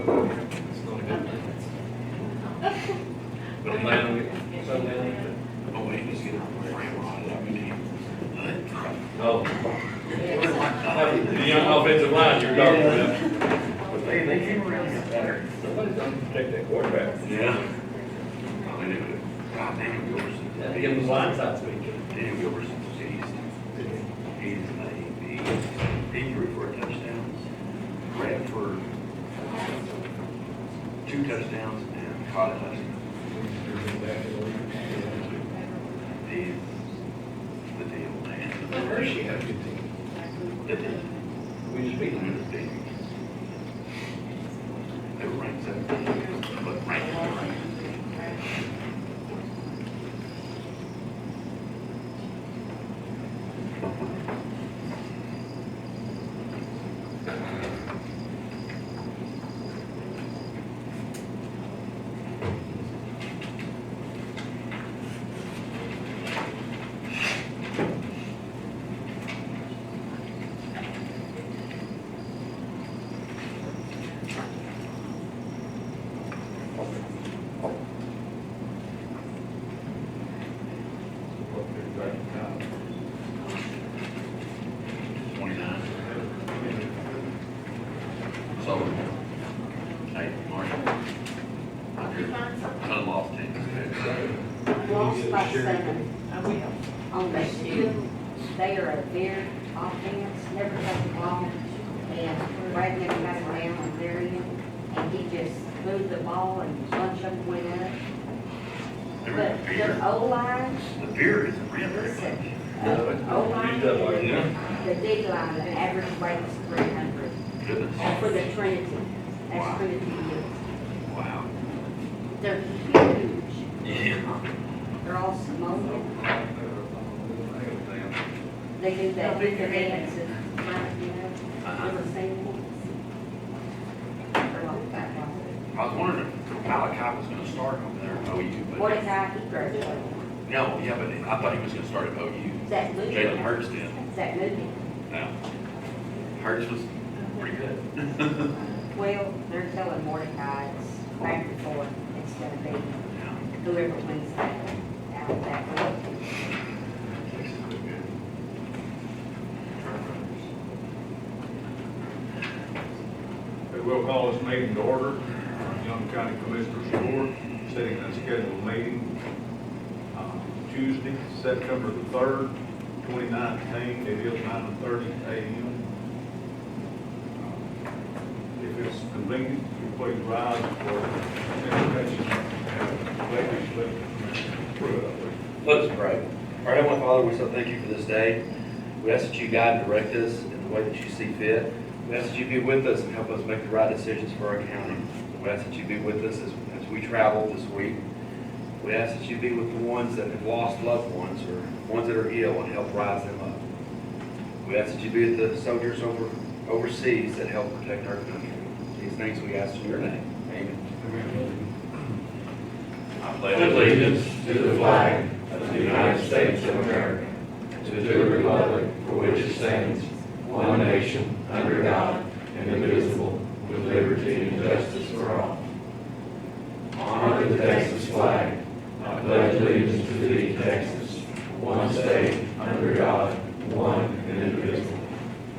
It's not a good thing. But I'm glad we get some down there. Oh, wait, just get a ramrod, I mean, Oh. The young offensive line you're talking about. but they came around and got better. Somebody's gonna protect that quarterback. Yeah. Oh, they did it. God, Daniel Gilbertson. Yeah, to give them the line side speed. Daniel Gilbertson, he's amazing. He threw for a touchdown, ran for 2 touchdowns, and caught a touchdown. He's the deal, man. Hershey had a good team. The deal. We just beat them. The deal. They were ranked 17th, but ranked. So, hey, Mark, son lost team. Lost by 7. On the field, they are a very offense, never touch the ball, and Brad never got it down on their end, and he just moved the ball and a bunch of them went up. But the O-line, The beer isn't real very listen, much. O-line, Used up our- Yeah. the D-line, the average rate is 300. Goodness. For the Trinity, Wow. that's Trinity is. Wow. They're huge. Yeah. They're all Samoan. They do that with their hands and, you know, never seen one. They're like that one. I was wondering if Malachi was gonna start over there at OU, but. Mordecai, he graduated. No, yeah, but I thought he was gonna start at OU. Zach Moody. Jalen Hurts did. Zach Moody. No. Hurts was pretty good. Well, they're telling Mordecai it's back and forth. It's gonna be Yeah. whoever wins that, out of that group. Texas was good. We will call this meeting to order. Young County Commissioners Court, setting a scheduled meeting Tuesday, September the 3rd, 2019. It is 9:30 a.m. If it's convenient, you please rise for invocation. Ladies, let me pray. Let us pray. Our Heavenly Father, we so thank you for this day. We ask that you guide and direct us in the way that you see fit. We ask that you be with us and help us make the right decisions for our county. We ask that you be with us as we travel this week. We ask that you be with the ones that have lost loved ones or ones that are ill and help rise them up. We ask that you be with the soldiers overseas that help protect our country. These things we ask in your name. Amen. I pledge allegiance to the flag of the United States of America, and to the republic for which it stands, one nation, under God, indivisible, with liberty and justice for all. Honor the Texas flag. I pledge allegiance to thee, Texas, one state, under God, one and indivisible.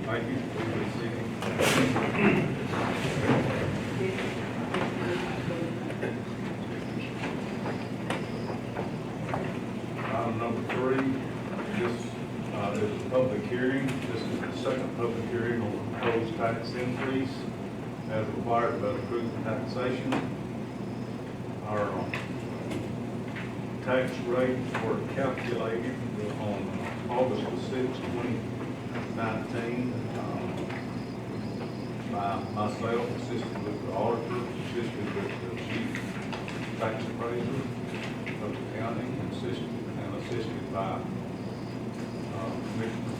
Thank you. Please be seated. Item number 3, this is a public hearing. This is the second public hearing on the proposed tax increase as required by the Truth in Taxation. Our tax rates were calculated on August the 6th, 2019, by myself, assisted with the auditor, assisted with the chief tax appraiser of the county, assisted by Commissioner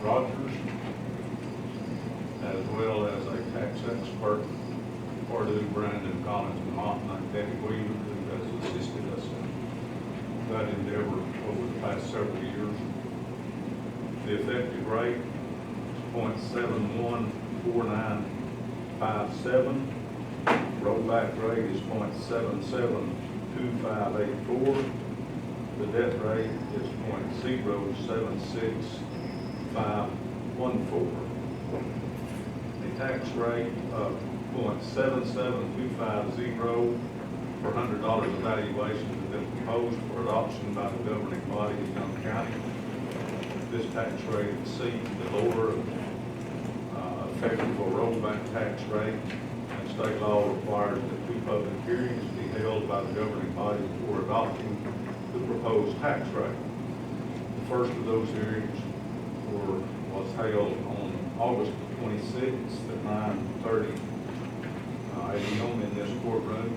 Rogers, as well as a tax expert, Purdue, Brandon Collins, and Martin, like Debbie Williams, who has assisted us in that endeavor over the past several years. The effective rate is .714957. Rollback rate is .772584. The debt rate is .0766514. The tax rate of .77250 for $100 evaluation has been proposed for adoption by the governing body of Young County. This tax rate exceeds the lower effective rollback tax rate, and state law requires that two public hearings be held by the governing body before adopting the proposed tax rate. The first of those hearings was held on August 26th at 9:30 a.m. in this courtroom.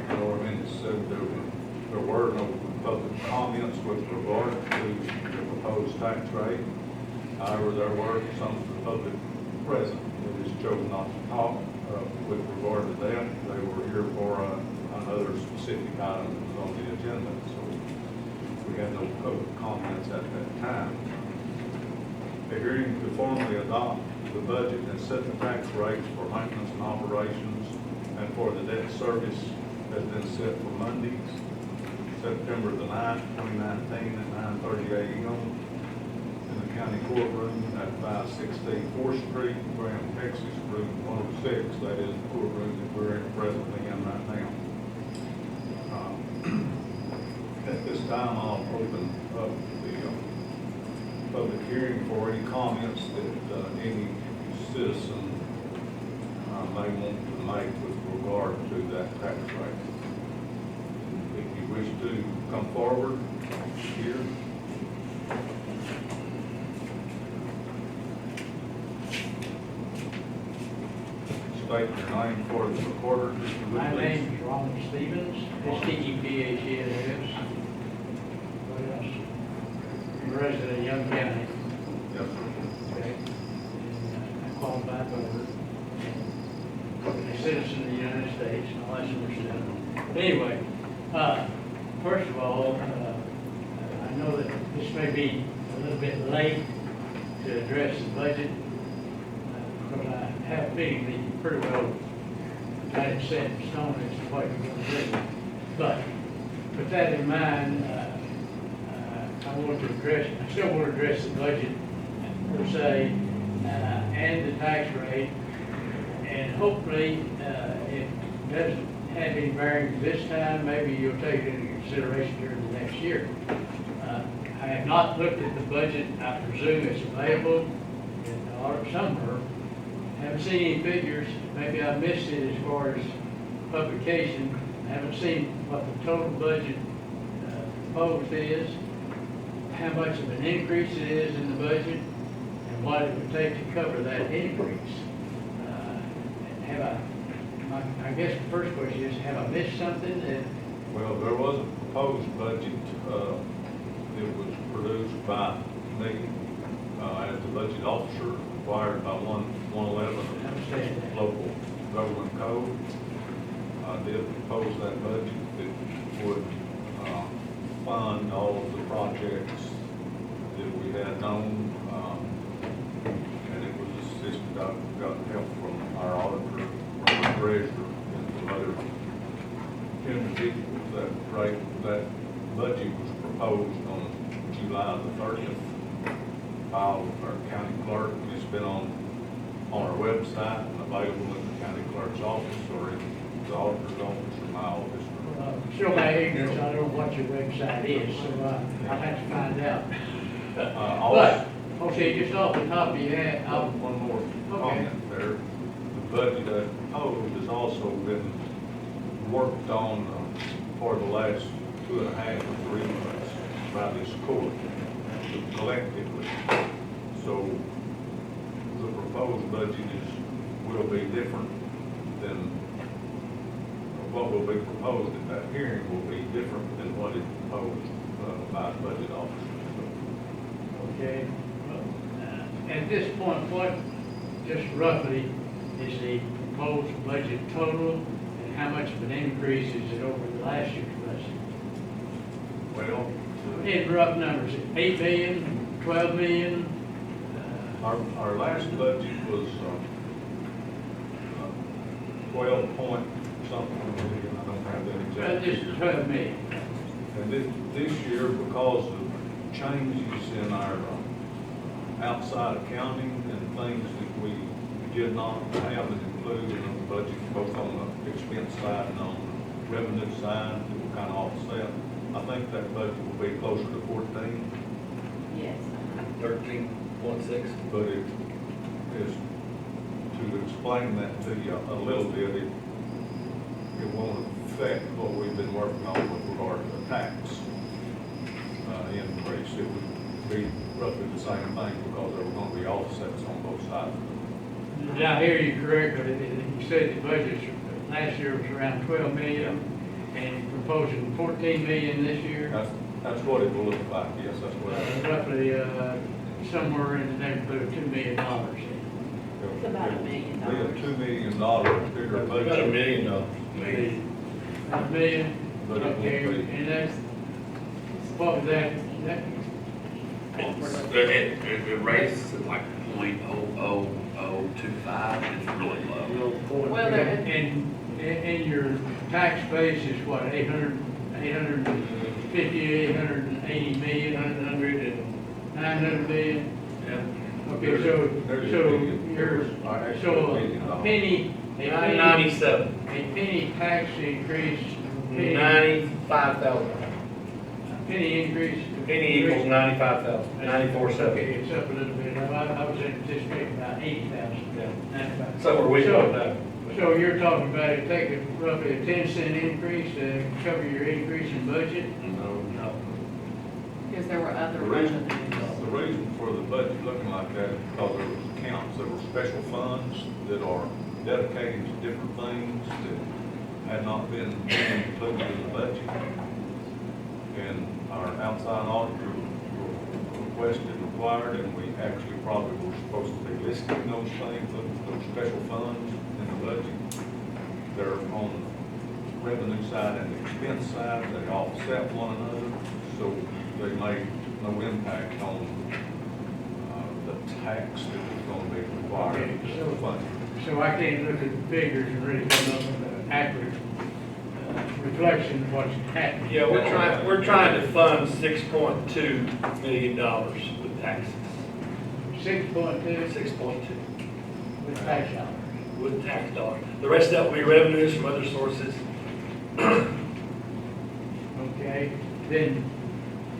Our minutes said there were no public comments with regard to the proposed tax rate. However, there were some of the public present who just chose not to talk with regard to that. They were here for another specific item that was on the agenda, so we had no public comments at that time. The hearing to formally adopt the budget and set the tax rates for maintenance and operations and for the debt service has been set for Mondays, September the 9th, 2019 at 9:30 a.m. in the county courtroom at 516 4th Street, Graham, Texas, room 106. That is the courtroom that we're presently in right now. At this time, I'll open up the public hearing for any comments that any citizen may want to make with regard to that tax rate. If you wish to come forward here. State your name for the recorder. My name is Ronald Stevens, S-T-E-P-H-E-N-S. What else? I'm a resident of Young County, Yes, sir. okay? And I'm qualified voter, a citizen of the United States, and all that sort of stuff. But anyway, first of all, I know that this may be a little bit late to address the budget, because I have a feeling that you pretty well got it set in stone as to what you're going to do. But with that in mind, I want to address, I still want to address the budget per se, and the tax rate. And hopefully, if it doesn't have any bearing this time, maybe you'll take it into consideration during the next year. I have not looked at the budget. I presume it's available in the audit somewhere. Haven't seen any figures. Maybe I missed it as far as publication. I haven't seen what the total budget proposed is, how much of an increase it is in the budget, and what it would take to cover that increase. I guess the first question is, have I missed something that? Well, there was a proposed budget that was produced by me as the budget officer, required by 111 of the local government code. I did propose that budget that would fund all of the projects that we had known, and it was assisted, got help from our auditor, from our treasurer, and some other individuals. That budget was proposed on July the 30th, filed with our county clerk, and it's been on our website and available in the county clerk's office or in the auditor's office or my office. Still my ignorance, I don't know what your website is, so I'll have to find out. But, okay, just off the top of your head, One more comment there. The budget I proposed has also been worked on for the last 2.5 or 3 months by this court collectively. So the proposed budget will be different than, what will be proposed at that hearing will be different than what is proposed by the budget officer. okay. At this point, what, just roughly, is the proposed budget total, and how much of an increase is it over the last year's budget? Well, In rough numbers, 8 million, 12 million? our last budget was 12 point something million, I don't have that Well, exact just figure. 12 million. And this year, because of changes in our outside accounting and things that we did not have and include in the budget, both on the expense side and on the revenue side, that will kind of offset. I think that budget will be closer to 14, Yes. 13.6. but it is, to explain that to you a little bit, it won't affect what we've been working on with regard to the tax increase. It would be roughly the same thing because there were going to be offsets on both sides. Did I hear you correctly? You said the budget last year was around 12 million, and you're proposing 14 million this year? That's what it will look like, yes, that's what it Roughly, somewhere in the neighborhood of $2 million. It's about $1 million. Be a $2 million bigger About $1 budget. million. $1 million, But it won't okay, be. and that's, what was that? It raises it like 0.00025, it's really low. Well, there, And your tax base is what, 850, 880 million, 900 million? Yeah. Okay, so a penny, a 97. penny tax increase, penny 95,000. penny increase. Penny equals 95,000, 94.7. Okay, it's up a little bit. I was anticipating about 80,000. Yeah. 95. Somewhere we So- don't know. So you're talking about it taking roughly a 10-cent increase to cover your increase in budget? No. because there were other The reason, revenues. the reason for the budget looking like that is because there was accounts, there were special funds that are dedicated to different things that had not been included in the budget. And our outside auditor requested, required, and we actually probably were supposed to be listing those things, those special funds in the budget. They're on the revenue side and the expense side, they offset one another, so they made no impact on the tax that was going to be required Okay, to fund. So I can't look at the figures and really come up with an accurate reflection of what's happening. Yeah, we're trying to fund $6.2 million with taxes. 6.2 6.2 with tax dollars. with tax dollars. The rest of that will be revenues from other sources. Okay, then,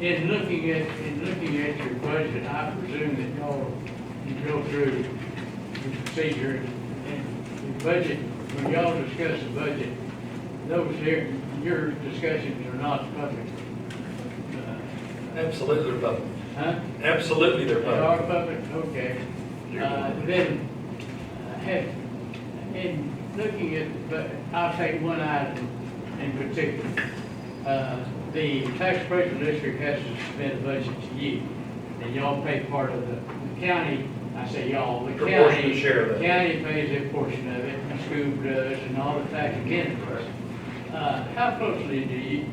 in looking at your budget, I presume that y'all, you go through the procedure and the budget, when y'all discuss the budget, those here, your discussions are not public. Absolutely, they're public. Huh? Absolutely, they're They are public. public, okay. Then, in looking at, but I'll take one item in particular. The tax appraisal district has to submit a budget to you, and y'all pay part of the county, I say y'all, the Proportionate county. share of that. County pays a portion of it, the school does, and all the tax entities. How closely do you,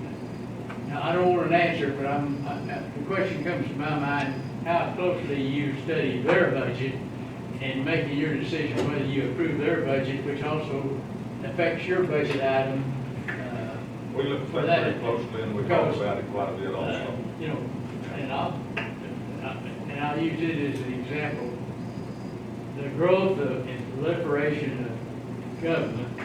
now, I don't want an answer, but the question comes to my mind, how closely you study their budget and making your decision whether you approve their budget, which also affects your budget item. We looked at that very closely and we talked about it quite a bit also. You know, and I'll use it as an example. The growth of and proliferation of government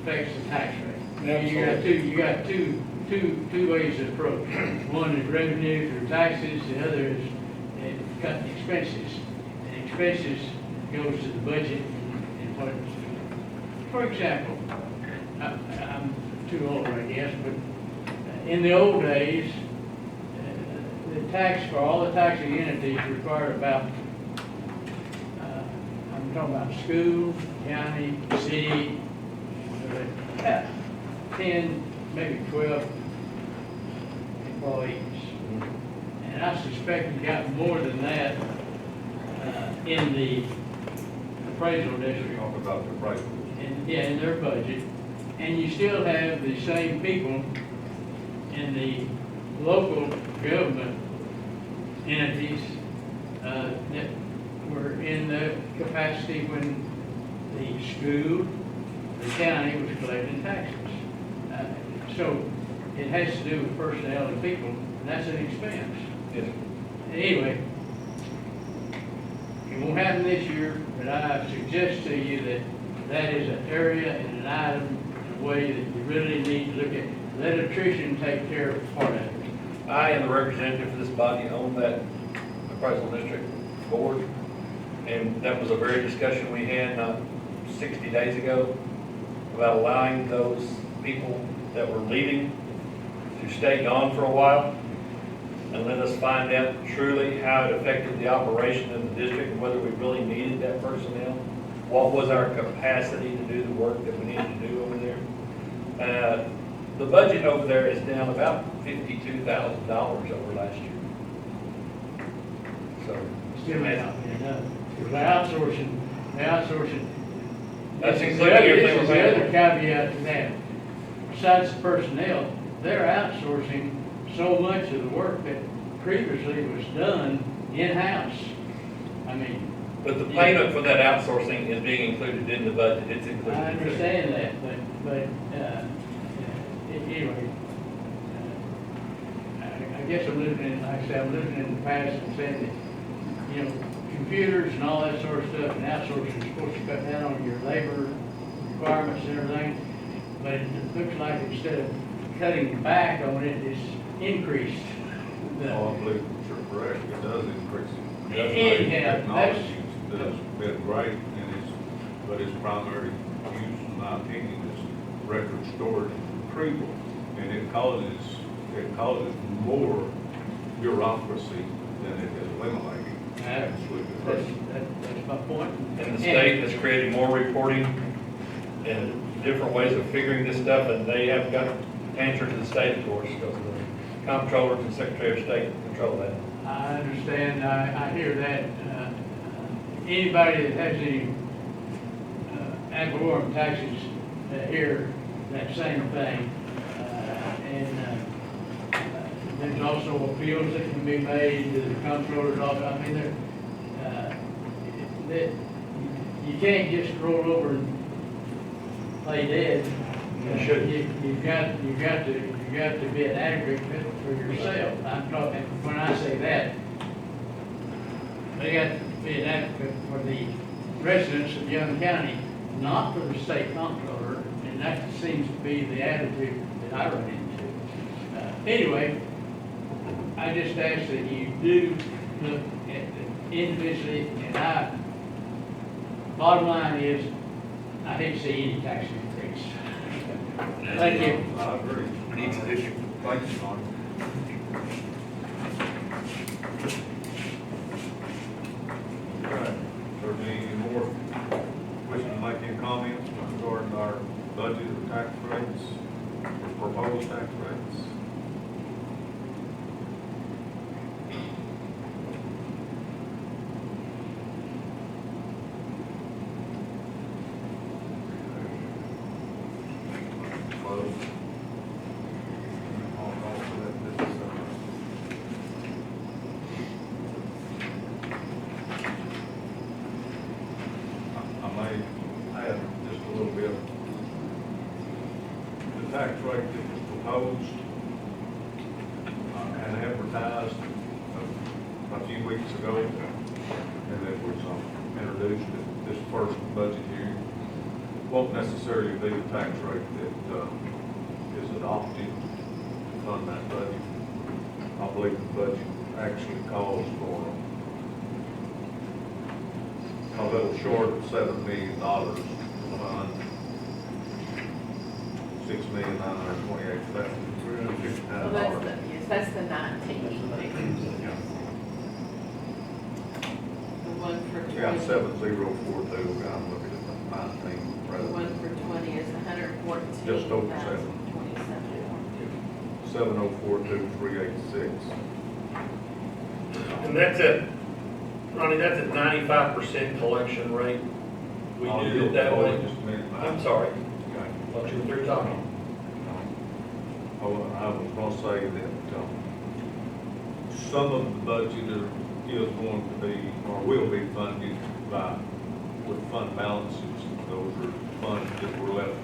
affects the tax rate. You got two ways to approach. One is revenue through taxes, the other is cutting expenses. And expenses goes to the budget and what, for example, I'm too old, I guess, but in the old days, the tax for all the taxing entities required about, I'm talking about school, county, city, about 10, maybe 12 employees. And I suspect you got more than that in the appraisal district. Talk about the price. And, yeah, in their budget, and you still have the same people in the local government entities that were in the capacity when the school, the county was collecting taxes. So it has to do with personnel and people, and that's an expense. Yes. Anyway, it won't happen this year, but I suggest to you that that is an area and an item, a way that you really need to look at. Let attrition take care of part of it. I am the representative for this body on that appraisal district board, and that was a very discussion we had 60 days ago about allowing those people that were leaving to stay gone for a while and let us find out truly how it affected the operation of the district and whether we really needed that personnel. What was our capacity to do the work that we needed to do over there? The budget over there is down about $52,000 over last year. So, Still may not be enough. Because the outsourcing. That's This is including everything the we're paying other for. caveat to that. Besides the personnel, they're outsourcing so much of the work that previously was done in-house. I mean, but the payment for that outsourcing is being included in the budget. It's included. I understand that, but anyway, I guess I'm living in, like I said, I'm living in the past and saying that, you know, computers and all that sort of stuff and outsourcing is supposed to cut down on your labor requirements and everything, but it looks like instead of cutting back on it, it's increased. Oh, I believe you're correct, it does increase it. Anyhow, Technology has been great, but its primary use, in my opinion, is record storage and retrieval. And it causes more bureaucracy than it has eliminated. That's my point. And the state has created more reporting and different ways of figuring this stuff, and they have got to answer to the state, of course, because the comptroller and secretary of state control that. I understand, I hear that. Anybody that has any ad valorem taxes hear that same thing. And there's also appeals that can be made to the comptroller's office. I mean, you can't just roll over and play dead. You shouldn't. You've got to be an advocate for yourself. I'm talking, when I say that, they got to be an advocate for the residents of Young County, not for the state comptroller, and that seems to be the attitude that I run into. Anyway, I just ask that you do look at it individually, and bottom line is, I hate to see any tax increase. Thank you. I agree. Me too. Thank you, Mark. All right, there any more wishing to make any comments regarding our budget or tax rates, or proposed tax rates? Close. I may add just a little bit. The tax rate that was proposed and advertised a few weeks ago, and that was introduced at this first budget hearing, won't necessarily be the tax rate that is adopted to fund that budget. I believe the budget actually calls for a little short of $7 million to fund $6,928,359. Well, that's the 19. The one for 20. Yeah, 7042, I'm looking at the 19 The rather one than for 20 is 114. Just over 7. 7042386. And that's at, Ronnie, that's at 95% collection rate. We I'll did yield it that the floor way. in just a minute. I'm sorry, Okay. thought you were through talking. Oh, I was gonna say that, some of the budget is going to be, or will be funded with fund balances. Those are funds that were left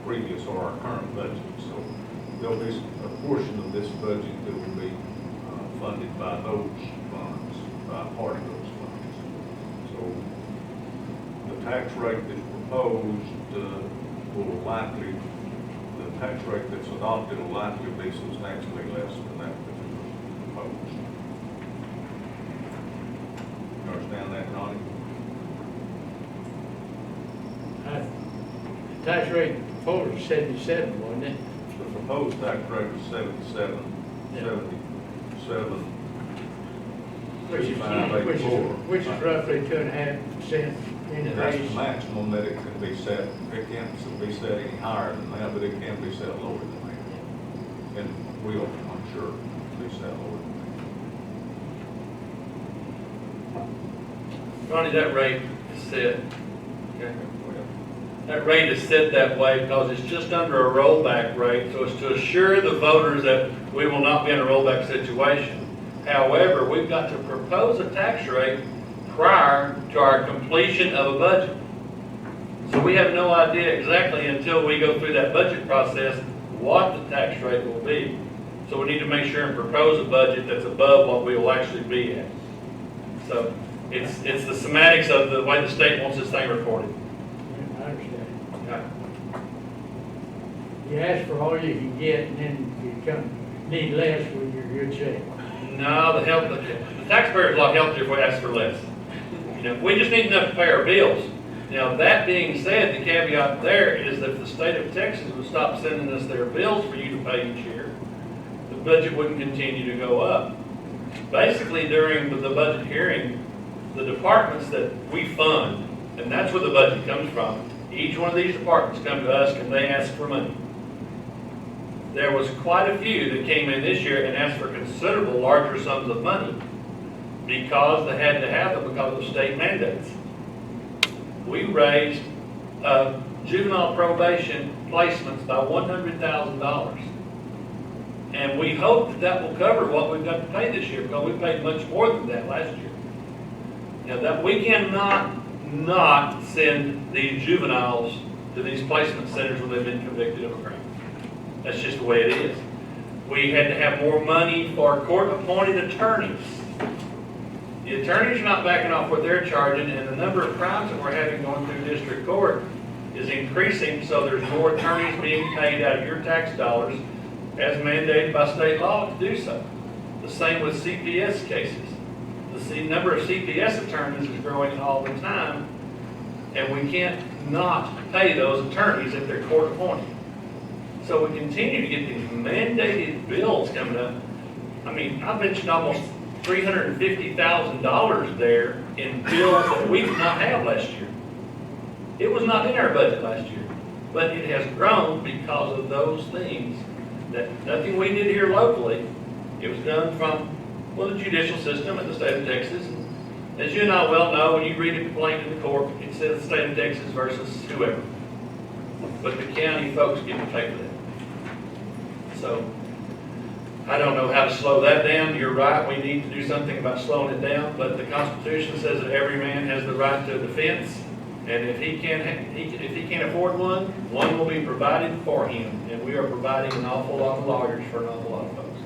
previous or our current budget. So there'll be a portion of this budget that will be funded by those funds, by part of those funds. So the tax rate that's proposed will likely, the tax rate that's adopted will likely be substantially less than that which was proposed. You understand that, Ronnie? The tax rate before was 77, wasn't it? The proposed tax rate was 77, Yeah. 77, Which is 584. which is roughly 2.5% And that's the increase. maximum that it can be set. It can't be set any higher than that, but it can be set lower than that. And will, I'm sure, be set lower than Ronnie, that rate is set, okay, that rate is set that way because it's just under a rollback rate, so it's to assure the voters that we will not be in a rollback situation. However, we've got to propose a tax rate prior to our completion of a budget. So we have no idea exactly until we go through that budget process what the tax rate will be. So we need to make sure and propose a budget that's above what we will actually be at. So it's the semantics of the way the state wants this thing reported. I understand. Yeah. You ask for all you can get, and then you need less when you're in good shape. No, the taxpayer's a lot healthier if we ask for less. You know, we just need enough to pay our bills. Now, that being said, the caveat there is that if the state of Texas would stop sending us their bills for you to pay each year, the budget wouldn't continue to go up. Basically, during the budget hearing, the departments that we fund, and that's where the budget comes from, each one of these departments come to us and they ask for money. There was quite a few that came in this year and asked for considerable larger sums of money because they had to have them because of state mandates. We raised juvenile probation placements by $100,000. And we hope that that will cover what we've got to pay this year because we paid much more than that last year. Now that we cannot not send these juveniles to these placement centers when they've been convicted of a crime. That's just the way it is. We had to have more money for court-appointed attorneys. The attorneys are not backing off what they're charging, and the number of crimes that we're having going through district court is increasing, so there's more attorneys being paid out of your tax dollars as mandated by state law to do so. The same with CPS cases. The number of CPS attorneys is growing all the time, and we can't not pay those attorneys if they're court appointed. So we continue to get these mandated bills coming up. I mean, I mentioned almost $350,000 there in bills that we did not have last year. It was not in our budget last year, but it has grown because of those things. That nothing we did here locally. It was done from, well, the judicial system in the state of Texas. And as you and I well know, when you read a complaint in the court, it says the state of Texas versus whoever. But the county folks get to pay for that. So, I don't know how to slow that down. You're right, we need to do something about slowing it down, but the Constitution says that every man has the right to defense, and if he can't afford one, one will be provided for him, and we are providing an awful lot of lawyers for an awful lot of folks.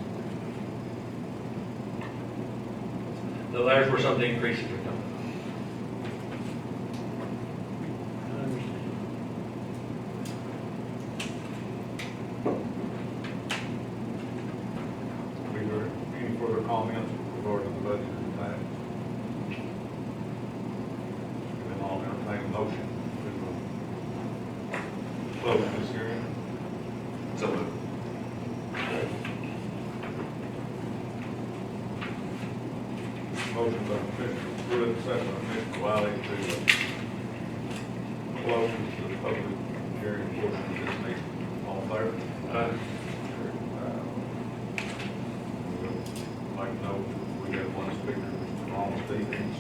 So there's where some of the increases are coming. I understand. Is there any further comments regarding the budget tonight? Then I'll entertain a motion to close this hearing. So moved. Motion by Mr. Pruitt, second by Mr. Wiley to close the public hearing portion of this meeting. All in favor? We'll make note, we have one speaker, Mr. Ronald Stevens.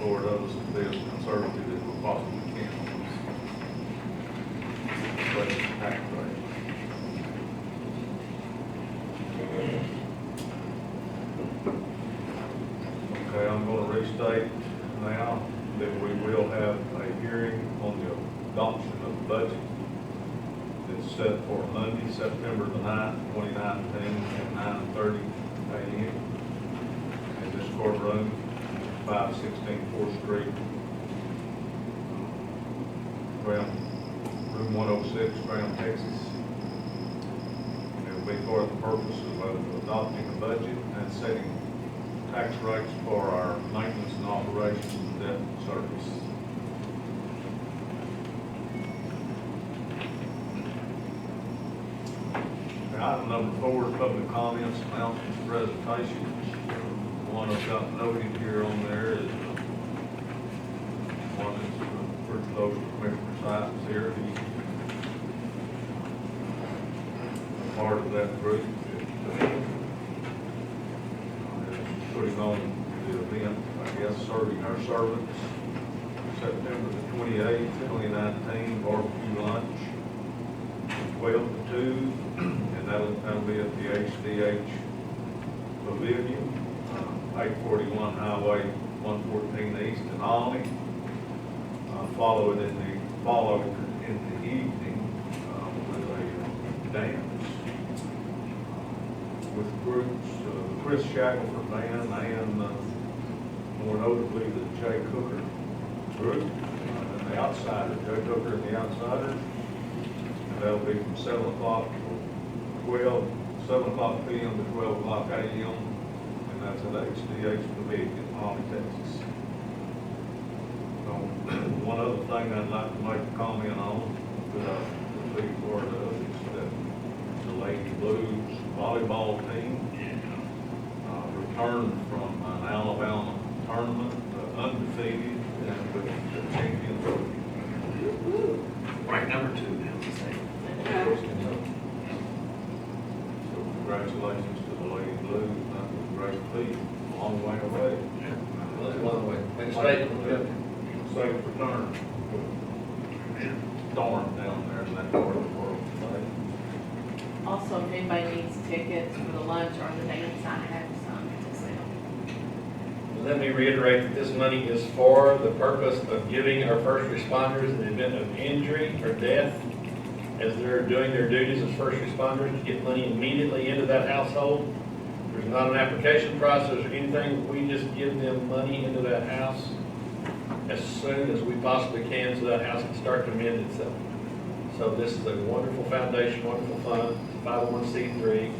Lord, others to be as conservative as we possibly can on this budget tax rate. Okay, I'm going to restate now that we will have a hearing on the adoption of the budget. It's set for Monday, September the 9th, 2019, at 9:30 a.m. in this courtroom, 516 4th Street, room 106, Graham, Texas. It will be for the purpose of adopting a budget and setting tax rates for our maintenance and operations and debt service. Item number 4 is public comments, announcements, presentations. One I've got noted here on there is one is First Local Commissioner Sykes here. He's part of that group. Putting on the event, I guess, serving our servants, September the 28th, 2019, barbecue lunch, 12 to 2, and that'll be at the HDH Pavilion, 841 Highway 114 East in Olney. Followed in the evening with a dance with groups, Chris Shackelford Band and more notably the Jay Cooker group, and the Outsiders, Jay Cooker and the Outsiders. And that'll be from 7 o'clock p.m. to 12 o'clock a.m. And that's at HDH Pavilion, Olney, Texas. So, one other thing I'd like to make a comment on that I would be part of is that the Lady Blues volleyball team returned from an Alabama tournament undefeated and with the champion trophy. Rank number 2 now. So congratulations to the Lady Blues. That was a great feat, a long way away. Well, that's one way. Make a statement. Safe return. Storm down there in that part of the world. Also, if anybody needs tickets for the lunch or the dance, I have some to sell. Let me reiterate that this money is for the purpose of giving our first responders in the event of injury or death, as they're doing their duties as first responders, to get money immediately into that household. There's not an application process or anything. We just give them money into that house as soon as we possibly can, so that house can start to mend itself. So this is a wonderful foundation, wonderful fund, 501c3.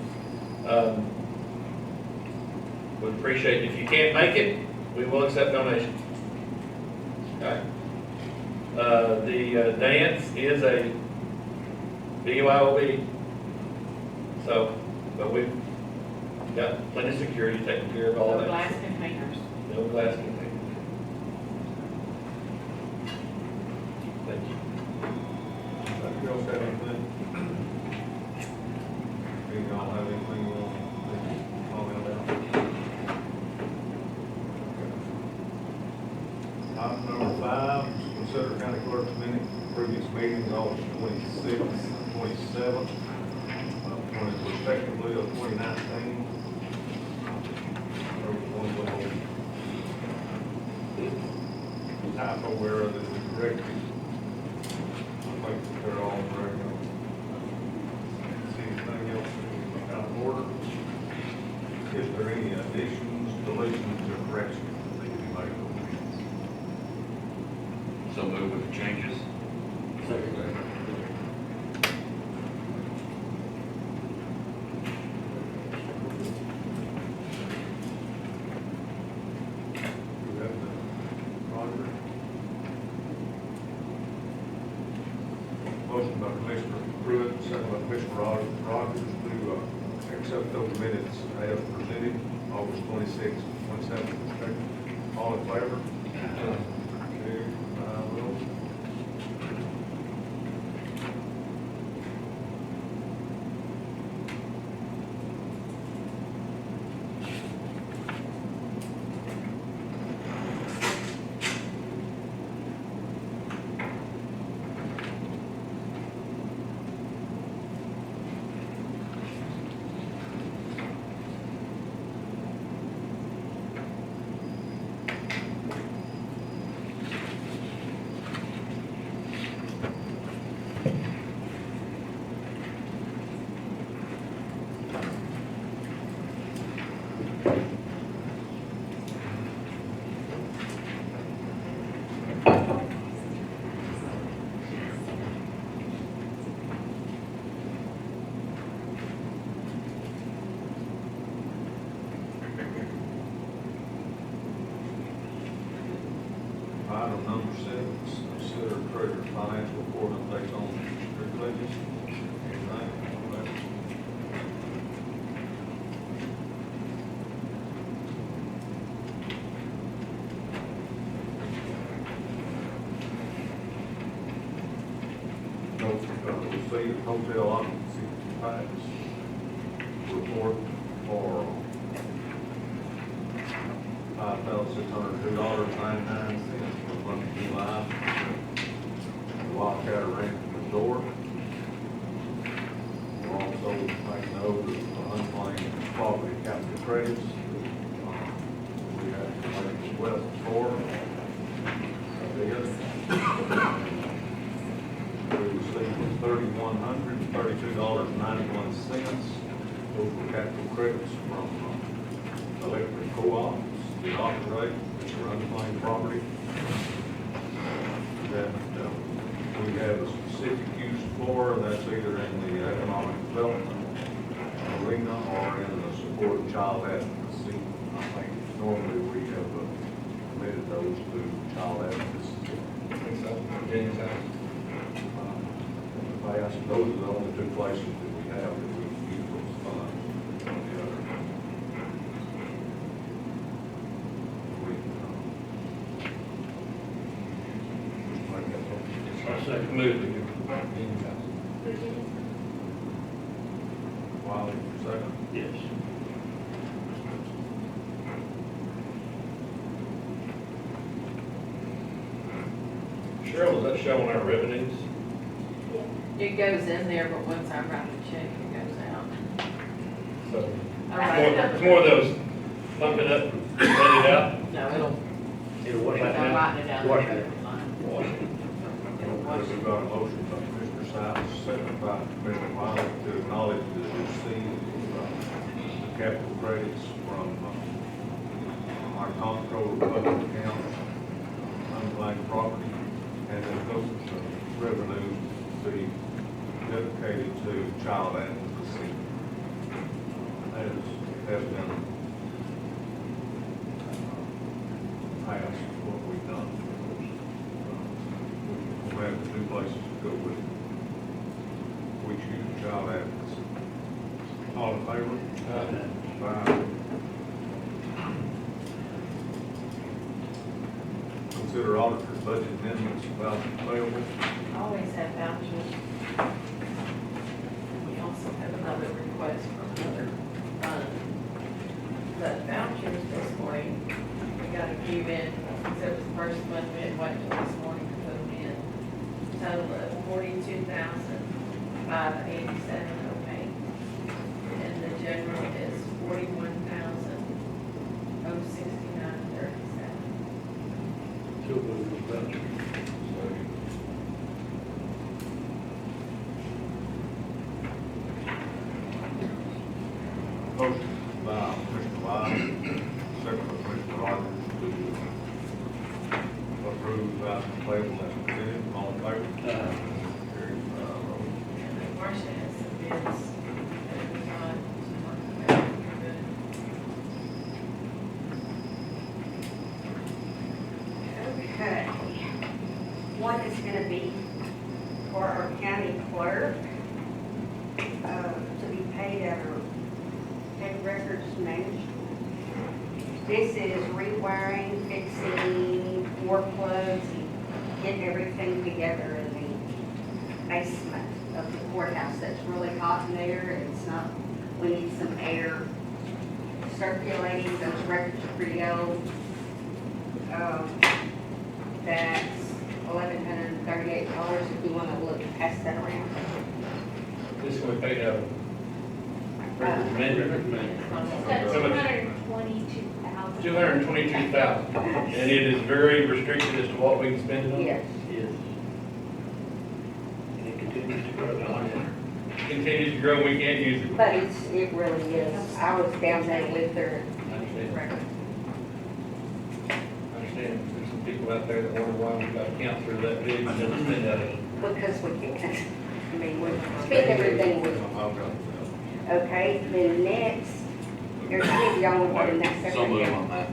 Would appreciate it. If you can't make it, we will accept donations. Okay. The dance is a BYOB. So, but we've got plenty of security taking care of all No that. glass containers. No glass containers. Thank you. Anybody else have anything? Do y'all have anything you want to comment about? Item number 5, is consider county clerk's minutes from previous meetings, August 26th, 27th, respectively of 2019. There was one little typo error that was corrected. I think they're all correct. See anything else out of order? Is there any additions, deletions, or corrections that need to be made on the minutes? So move with the changes. You have the Roger? Motion by Commissioner Pruitt, second by Commissioner Rogers to accept those minutes as presented, August 26th, 27th, respectively. All in favor? Carried 5-0. six, consider treasurer's financial report updates on street pledges. Anything? Receive hotel occupancy tax report for $5,602.99 for the month of July. The Wildcat Ranch Resort. We'll also make note of the unclaimed property capital credits. We have to make request for. We received $3,132.91. Those were capital credits from electric co-ops, the operate, which are unclaimed property. That we have a specific use for, and that's either in the economic development arena or in the support of child advocacy. I think normally we have committed those to child advocacy. I think so, Virginia's house. Those are the only two places that we have that we use those funds. The other, I second move to give Virginia's house. Wiley, second. Yes. Cheryl, does that show on our revenues? It goes in there, but once I write the check, it goes out. So, I write it it's more of those bump it up, let it out. No, it'll, It'll wash I'm it down. writing it down. Wash it It'll line. Wash it. It'll wash We've it. got a motion by Commissioner Sykes, second by Commissioner Wiley to acknowledge the receipt of the capital credits from our comptroller of public accounts, unclaimed property, and then those revenues be dedicated to child advocacy. As has been past what we've done for those. We have two places to go with. We choose child advocacy. All in favor? Five. Consider auditor's budget amendments about payable. Always have vouchers. We also have another request from another fund. But vouchers this morning, we got a few in, since it was the first one, we had waited till this morning to put them in. Total of $42,587.08. And the general is $41,069.37. So move the voucher. Motion by Commissioner Wiley, second by Commissioner Rogers to approve voucher payable as presented. All in favor? Carried, roll. And then Marcia has some bids that we got, some more good. Okay. One is gonna be for our county clerk, to be paid at our head records management. This is rewiring, fixing more plugs, getting everything together in the basement of the courthouse. That's really hot in there, and it's not, we need some air circulating, those records are pretty old. That's $1,138 if you want to look, pass that around. This is what we paid out of records management. That's So much. 222,000. 222,000, and it is very restricted as to what we can spend it on. Yes. Yes. And it continues to grow. Continues to grow, we can't use it. But it really is. I was down there with her. I understand. I understand, there's some people out there that wonder why we've got accounts that are that big and doesn't spend out of it. Because we can't. I mean, we spend everything we, I've got that. okay, then next, there's two of y'all want to next. So move on that.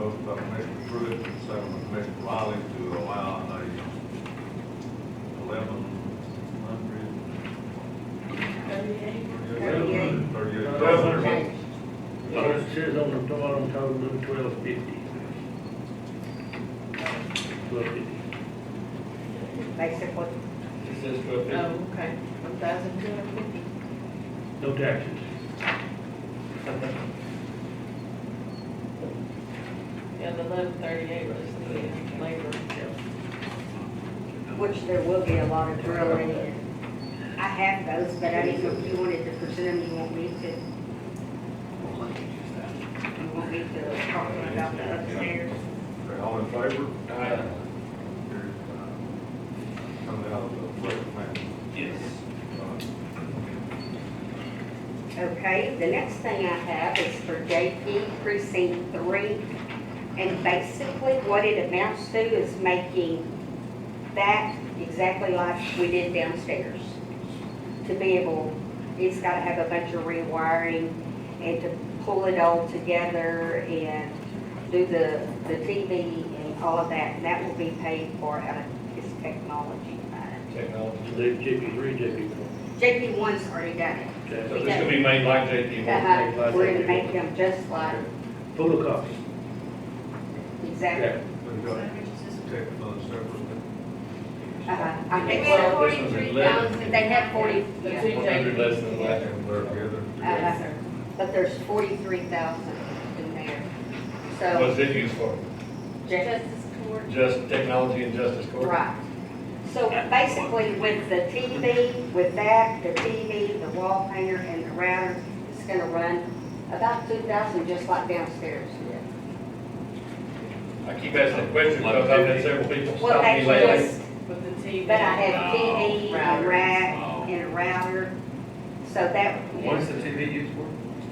motion by Commissioner Pruitt, second by Commissioner Wiley to allow a 38. 1,138. Change. It says on the bottom total of 1250. 1250. Basically, It says Oh, 1250. okay, 1,250. No taxes. Yeah, the 1138 was the labor. which there will be a lot of drilling. And I have those, but I didn't know if you wanted to present them, you want me to? You want me to talk to them about the upstairs? Okay, all in favor? Aye. Coming out of the budget man. Yes. Okay, the next thing I have is for JP Precinct 3. And basically what it amounts to is making that exactly like we did downstairs. To be able, it's gotta have a bunch of rewiring and to pull it all together and do the TV and all of that. And that will be paid for out of his technology fund. Technology. Leave JP3, JP4. JP1's already done it. So this could be made like JP one. We're gonna make them just like, Photocopy. exactly. We've got tech funds separately. I think Well, so. this one's 11. They have 40, The yeah. two 100 less than the last one. And they're together. Yes, sir. But there's 43,000 in there. What's So, it used for? Justice Court. Just technology and justice court? right. So basically with the TV, with that, the TV, the wall painter and the router, it's gonna run about 2,000 just like downstairs. I keep asking that question because I've had several people Well, stop me actually, lately. just, With the TV. but I have TV, a Router. rack, and a router. So that, What's the TV used for?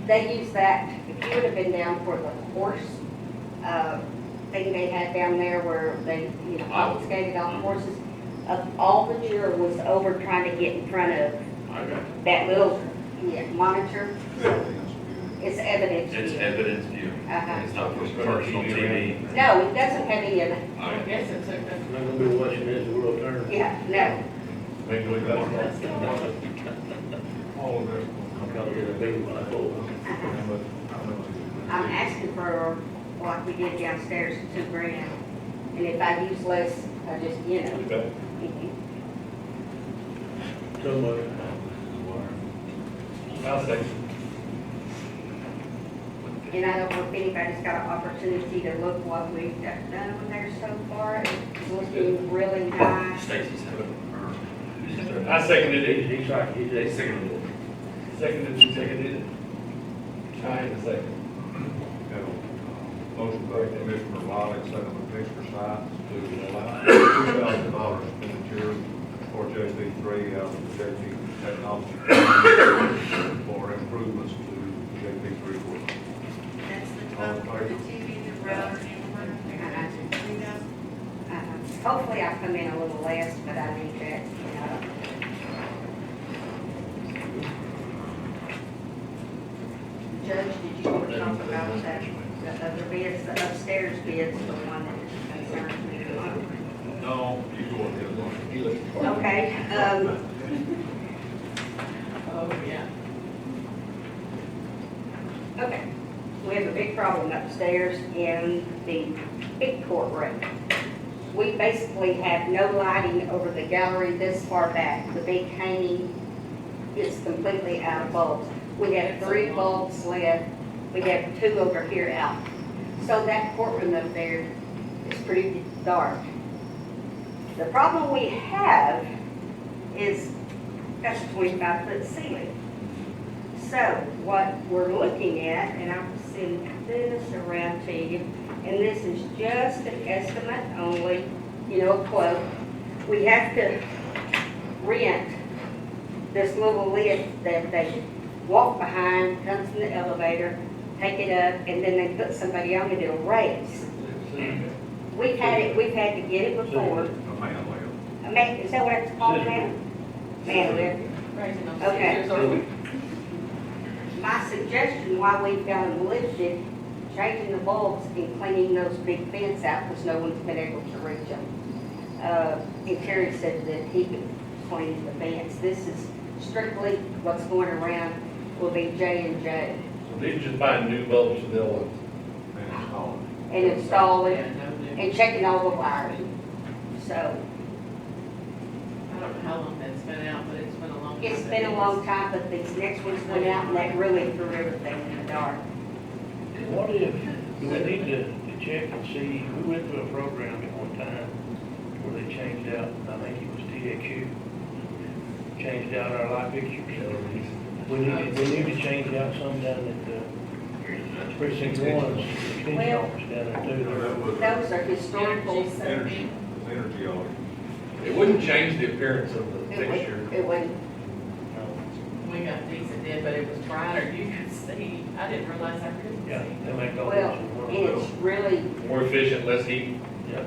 they use that, if you would have been down for the horse, thing they had down there where they, confiscated all the horses, all the juror was over trying to get in front of Okay. that little, monitor. Evidence viewing. It's evidence. It's view. evidence viewing. Uh-huh. It's not for personal TV. No, it doesn't have any of it. I guess it took them. I'm not gonna be watching this, the world turn. Yeah, no. Maybe we got one. All of that. I'm gonna get a big one, I hope. How much is it? I'm asking for, like we did downstairs, $2,000. And if I use less, I just, You bet. So much. I'll say. And I don't know if anybody's got an opportunity to look what we've done over there so far. It's looking really nice. Stacy's having, I seconded it. He's like, he's they a seconded it. Seconded it. I ain't a second. Have a motion by Commissioner Wiley, second by Commissioner Sykes to allow $2,000 expenditure for JP3 out of the JP Technology Fund for improvements to JP3 court. That's the All in total for the favor? TV, the router, and the Hopefully I come in a little less, but I need that, Judge, did you want to talk about that, the other bids, the upstairs bids, the one that concerns me the most? No, you go ahead, Lauren. He looks for it. Okay, Oh, yeah. okay. We have a big problem upstairs in the big courtroom. We basically have no lighting over the gallery this far back. The big hanging is completely out of bulbs. We have 3 bulbs left. We have 2 over here out. So that courtroom up there is pretty dark. The problem we have is that's a 25-foot ceiling. So what we're looking at, and I'll send this around to you, and this is just an estimate only, a quote. We have to rent this little lid that they walk behind, comes in the elevator, take it up, and then they put somebody on it, it'll raise. We've had to get it before. A man lift. Is that what it's called now? Man lift. Raising those Okay. scissors or- My suggestion, why we've got them lifted, changing the bulbs and cleaning those big vents out because no one's been able to reach them. And Terry said that he could clean the vents. This is strictly what's going around will be J&J So these are just buying new bulbs for the old ones. And install it. and installing Yeah, no new. and checking all the wiring. So I don't know how long that's been out, but it's been a long time. it's been a long time, but these next ones went out and that really threw everything in the dark. What if, do we need to check and see, we went through a program at one time where they changed out, I think it was TXU, changed out our light fixtures. We need to change out some down at the precinct one's extension Well- office down there too. That was Those are historical. Energy saving. energy, it's energy audit. It wouldn't change the appearance of the It fixture. went, it went, We got these that did, but it was brighter, you could see, I didn't realize I couldn't Yeah, see. they make all well, those. and it's really, More efficient, less heat. Yeah.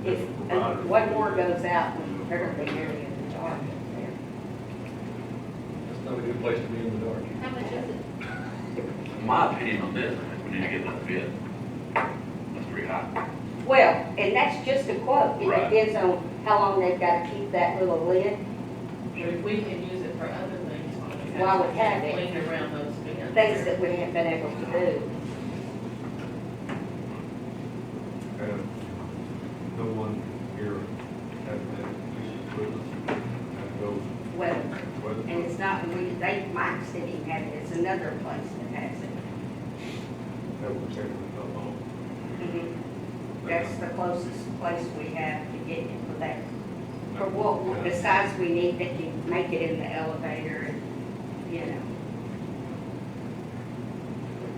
if, one more goes out and everything area in the dark up there. That's not a good place to be in the dark. How much is it? My opinion on this, I think we need to get another bid. That's pretty high. Well, and that's just a quote. It Right. depends on how long they've got to keep that little lid. But if we can use it for other things, Why would have it? clean around those bends. Things that we haven't been able to do. And no one here has been issues with us. And those, Well, whether, and it's not, Mike said he had it. It's another place that has it. that will check with us on. That's the closest place we have to get it for that. For what, besides we need that you make it in the elevator and, you know.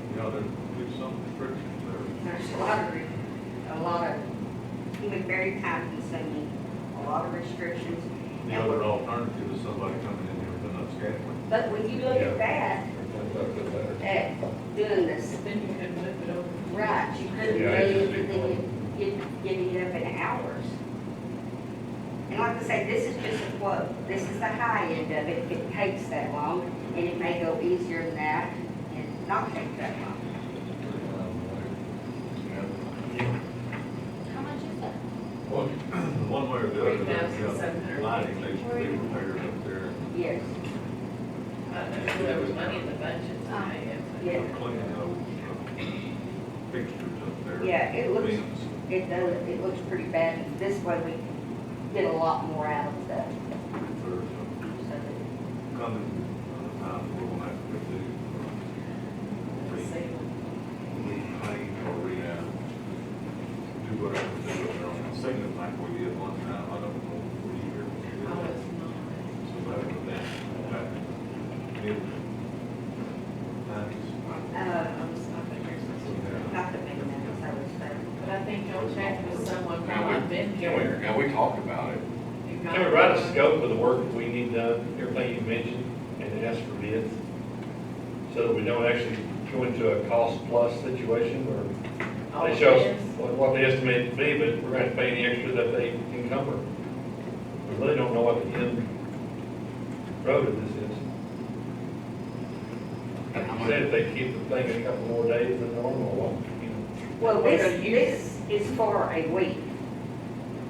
You know, there's some restrictions there. There's a lot of, even very time consuming, a lot of restrictions. The other alternative is somebody coming in here with enough scaffolding. But when you look at that, at doing this, Then you can move it over. right, you couldn't Yeah, get it's it, just then you'd get it up in hours. And like I say, this is just a quote, this is the high end of it, it takes that long, and it may go easier than that, and not take that long. How much is that? Well, one way or the other, $3,700. lighting needs to be repaired up there. Yes, I don't know if there was money in the budget today. yeah, Cleaning those fixtures up there. yeah, it looks, Vents. it does, it looks pretty bad, this way we get a lot more out of the, There's coming time we're gonna have to do, reclaim or do whatever to do up there on the signal like we did one time, I don't know, for years. I was not. So that was that. I've been here since. not the big ones, I was there. But I think you'll check with someone while I've been here. Can we talk about it? Can we write a scope of the work that we need done, everything you mentioned, and ask for bids? So that we don't actually go into a cost plus situation where All they of show us this. what they estimate it to be, but we're going to pay any extra that they encumber. We really don't know what the end road of this is. Like you said, if they keep the thing a couple more days than normal, well, you know. Well, We're this, gonna use this is for a week,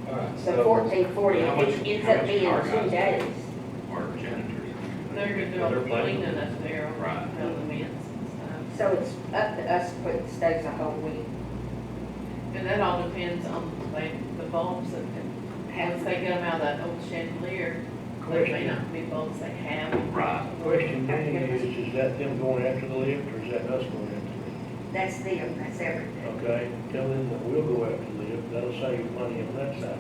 All right, so 1440, How much- it ends how up much being our 2 guys days. Or janitors? They're gonna do all the They're planning. cleaning up there, Right. all the vents and So it's up to us if it stays a whole week. stuff. And that all depends on the bulbs that, once they get them out of that old chandelier, there may not be bulbs they have. Right. Question being is that them going after the lift or is that us going after the lift? That's them, that's everything. Okay, tell them that we'll go after the lift, that'll save money on that side.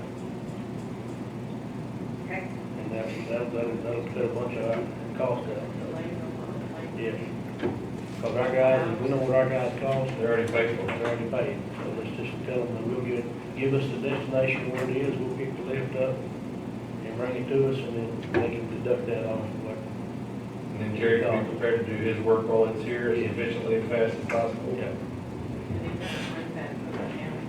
Okay? And that'll cut a bunch of our cost out. The labor, like, Yes. Because our guys, we know what our guys cost, They're already paid for they're it. already paid. So let's just tell them that we'll give us the destination where it is, we'll pick the lift up and bring it to us and then they can deduct that off. And then Jerry can be prepared to do his work while it's here as efficiently and fast as possible. Yeah. anytime like that for the county.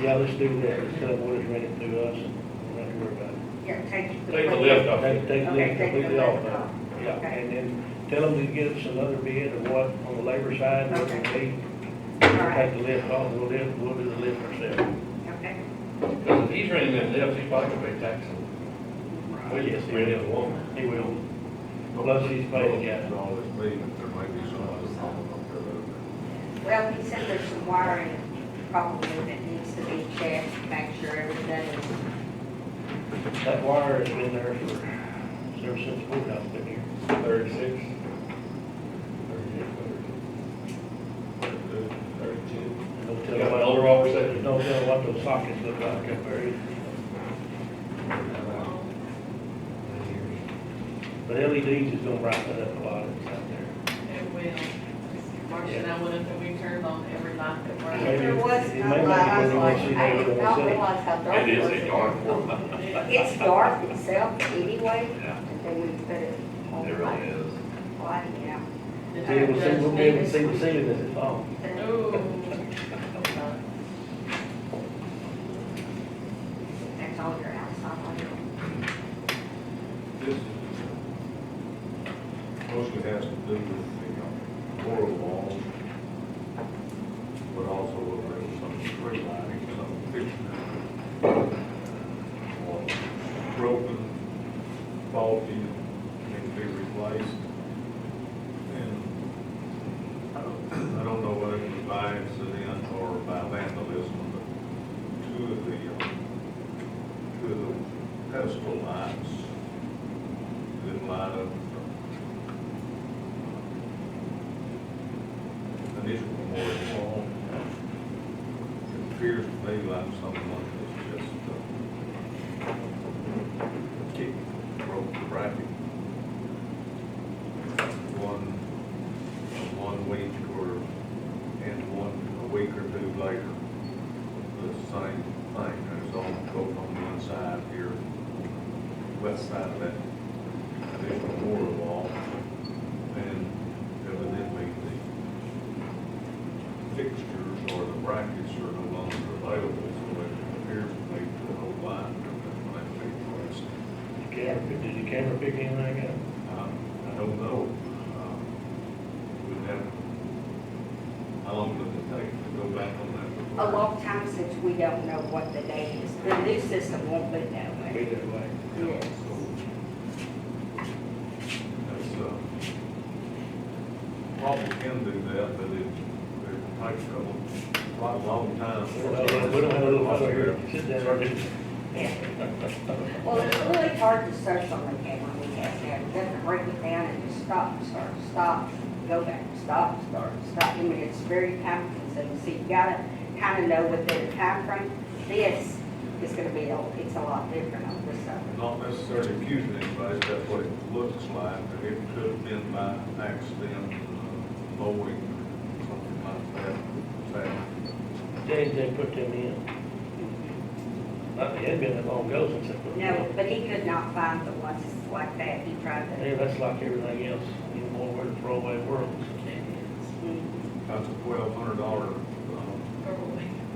Yeah, let's do that. Let's tell them we'll just rent it to us and we don't have to worry about it. Yeah, take Take the lift off. Take the Okay, lift take the completely off. lift off. Yeah, Okay. and then tell them to get us another bid or what on the labor side, what we need. All We'll right, take the lift off, we'll do the lift ourselves. okay. Because if he's renting them lifts, he's probably gonna pay tax on Well, yes, it. Renting the woman. he will. Plus he's paying the guy. All this meeting, there may be some other problem up there. Well, he said there's some wiring probably that needs to be checked, make sure everything is, That wire has been there for, ever since we got been here. 36. 32. Don't Got tell an older officer. them don't tell them what those sockets look like up there. But LEDs is gonna brighten it up a lot, it's out there. It will. Marcia and I went up and we turned on every light that if worked. there was It no may light, I was not like, be when you I see did that, not but realize how dark It it is was. a dark one. It's dark itself anyway, Yeah. and then we put it on It the really light, is. lighting out. Did See, we'll see, we'll be able to see the Judge ceiling as it falls. Davis- Ooh. That's all your outside lighting. This mostly has to do with the floor walls, but also with some street lighting, some fixtures. Or broken, faulty, need to be replaced. And I don't know whether it was by accident or by vandalism, but two of the pedestal lights didn't light up. Initial memorial. It appears to me like someone has just kicked, broke the bracket. One week and a week or two later, the same thing, there's on, both on the inside here, west side of that additional memorial wall, and evidently the fixtures or the brackets are no longer available, so it appears to me the whole line has been replaced. Did the camera pick anything up? I don't know. We'd have, how long does it take to go back on that? A long time since we don't know what the date is. The new system won't be that Be way. that way. Yes. That's, probably can do that, but it takes quite a long time. We don't have a little over here, sit down there. Yeah. Well, it's really hard to search on the camera we have now. It doesn't break it down and just stop, start, stop, go back, stop, start, stop. I mean, it's very time consuming, so you gotta kind of know within a time frame. This is gonna be, it's a lot different on this side. Not necessarily accusing anybody, that's what it looks like, and it could have been by accident, mowing, something like that. They put them in. It hadn't been that long ago since they put them No, in. but he could not find the ones like that. He tried to. Yeah, that's like everything else, you know, we're the throwaway world. That's a $1,200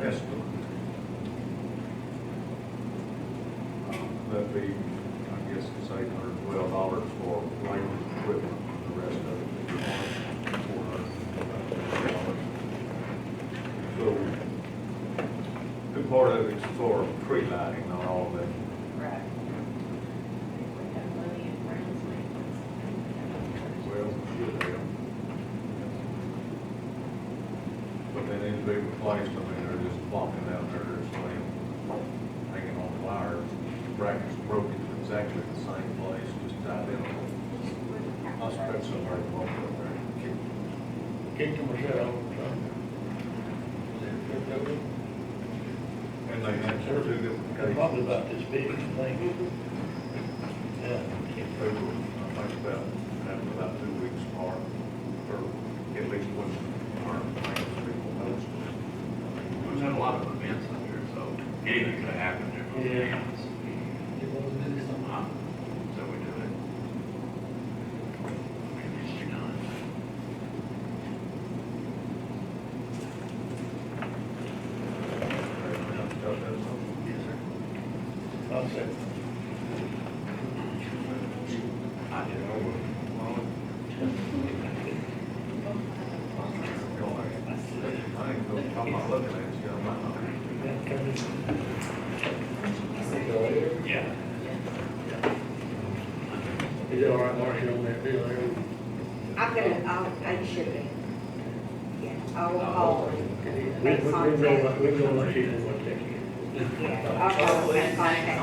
estimate. That'd be, I guess it's $812 for labor and equipment, the rest of it would be $400. So, good part of it's for tree lighting, not all of it. Right. We have money in grounds maintenance. Well, should have. But they need to be replaced, I mean, they're just flopping out there, they're just laying, hanging on wires. Brackets broken in exactly the same place, just identical. I expect somebody to walk up there and kick. Kicked them or shut off. And they had two different They're cases. probably about this big, I think. Yeah. They were, I think after about 2 weeks apart, or at least when people noticed. We've had a lot of events up here, so anything could have happened there. Yeah. So we do it. It needs to be done. Yes, sir. I'll say. I did. I ain't gonna, I'm not looking at you, I'm not. Yeah. Is it all right, Marcia, on that deal there? I should be. Yeah, I will call. We Make can go contact. like she's in one second. Yeah, I'll call, make contact.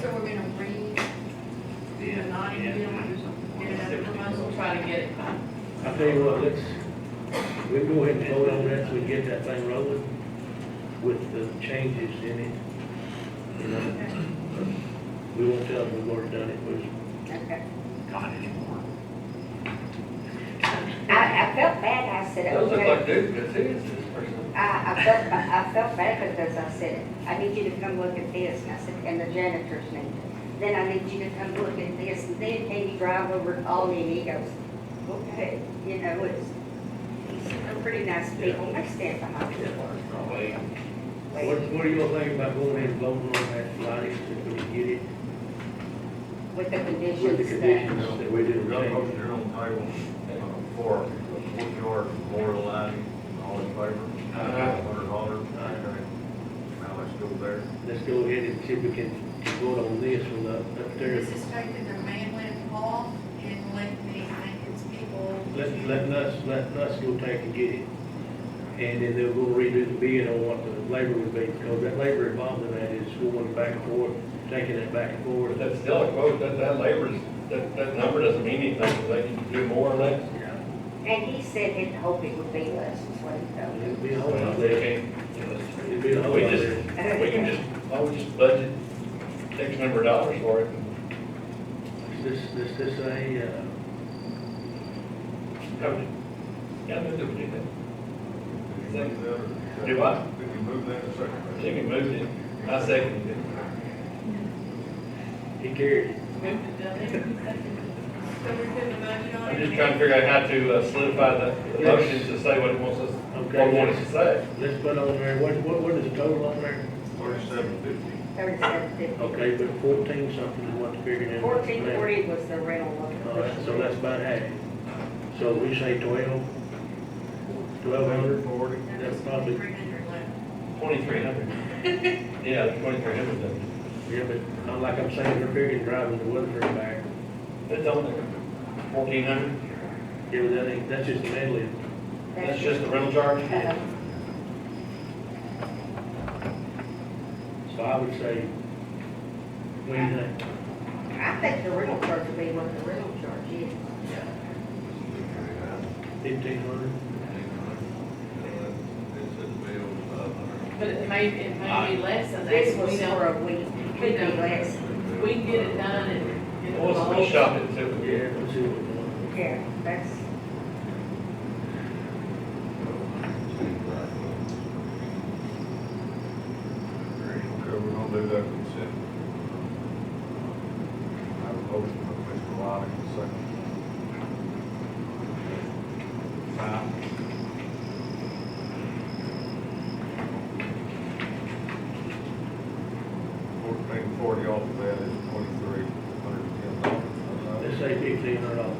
So we're gonna unite them, get another proposal. We'll try to get it. I tell you what, we'll go ahead and vote on that so we get that thing rolling with the changes in it. You know, we won't tell them we've already done it, but Okay. Not anymore. I felt bad, I said, Those look like okay. duplicates, who is this person? I felt bad because I said, I need you to come look at this, and I said, and the janitors need it. Then I need you to come look at this, and then can you drive over to Aldi, and he goes, okay, you know, they're pretty nice people, they stand behind their work. what do you all think about going in and voting on that lighting if we can get it? With the With the conditions conditions that we did Got a change. motion here on the table, for courtyard memorial lighting, all in favor? $100. Okay. Now let's go there. Let's go ahead and see if we can vote on this with upstairs. This is taking the mainland off and letting the maintenance people. Let us go take and get it. And then they'll go redo the bid on what the labor would be, because that labor involved in that is going back and forth, taking it back and forth. That's still a quote, that labor's, that number doesn't mean anything, they can do more or less. And he said he'd hope it would be less, is what he told me. It'd be a whole Well, lot they there. can't, It'd be a whole we lot just, there. we can just, why we just budget X number of dollars for it. This a, Yeah, we do that. Did you move that or- Do I? Did you move that or second? Jimmy moved it, I seconded it. he carried it. Moved it down there. So we're putting the budget on it? I'm just trying to figure out how to solidify the motion to say what it wants us, what it wants us to say. Let's put on there, what is the total on there? 3750. 3750. Okay, but 14 something is what the figure is. 1440 was the rental one. All right, so that's about half. So we say 1200? 40. That's probably, 300 left. 2,300. Yeah, 2,300. yeah, but like I'm saying, we're figuring driving the Weatherford back. It's on there. 1,400. Yeah, but that ain't, that's just the medley. That's just the rental charge? Uh-huh. So I would say, what do you think? I think the rental charge would be what the rental charge is. 1,500? But it may be less than that. This was We don't- for a week, it could be less. We can get it done and get it We'll all. shop it too. Yeah, let's see what we're doing. Yeah, that's, Okay, we're gonna do that consent. I have a motion by Mr. Wiley, second. Fine. $1440 off of that is $2,310. Let's say $1,500.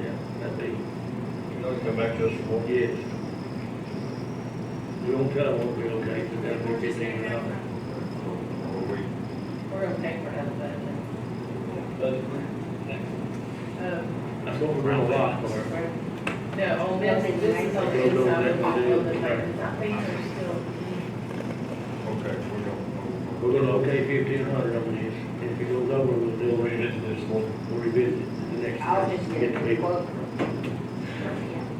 Yeah, that'd be, They'll come back to us for more. yes. We won't tell them what we're okay, but that'll be $1,500. We're gonna pay for another budget. That's what we're running a lot for. No, on this is on the We'll go inside of the back and do it. building. I think there's still, Okay, We're gonna okay 1,500 on this, and if it goes over, we'll do We it, did this one. we'll revisit it the next I'll time. just Get get the the people. quote.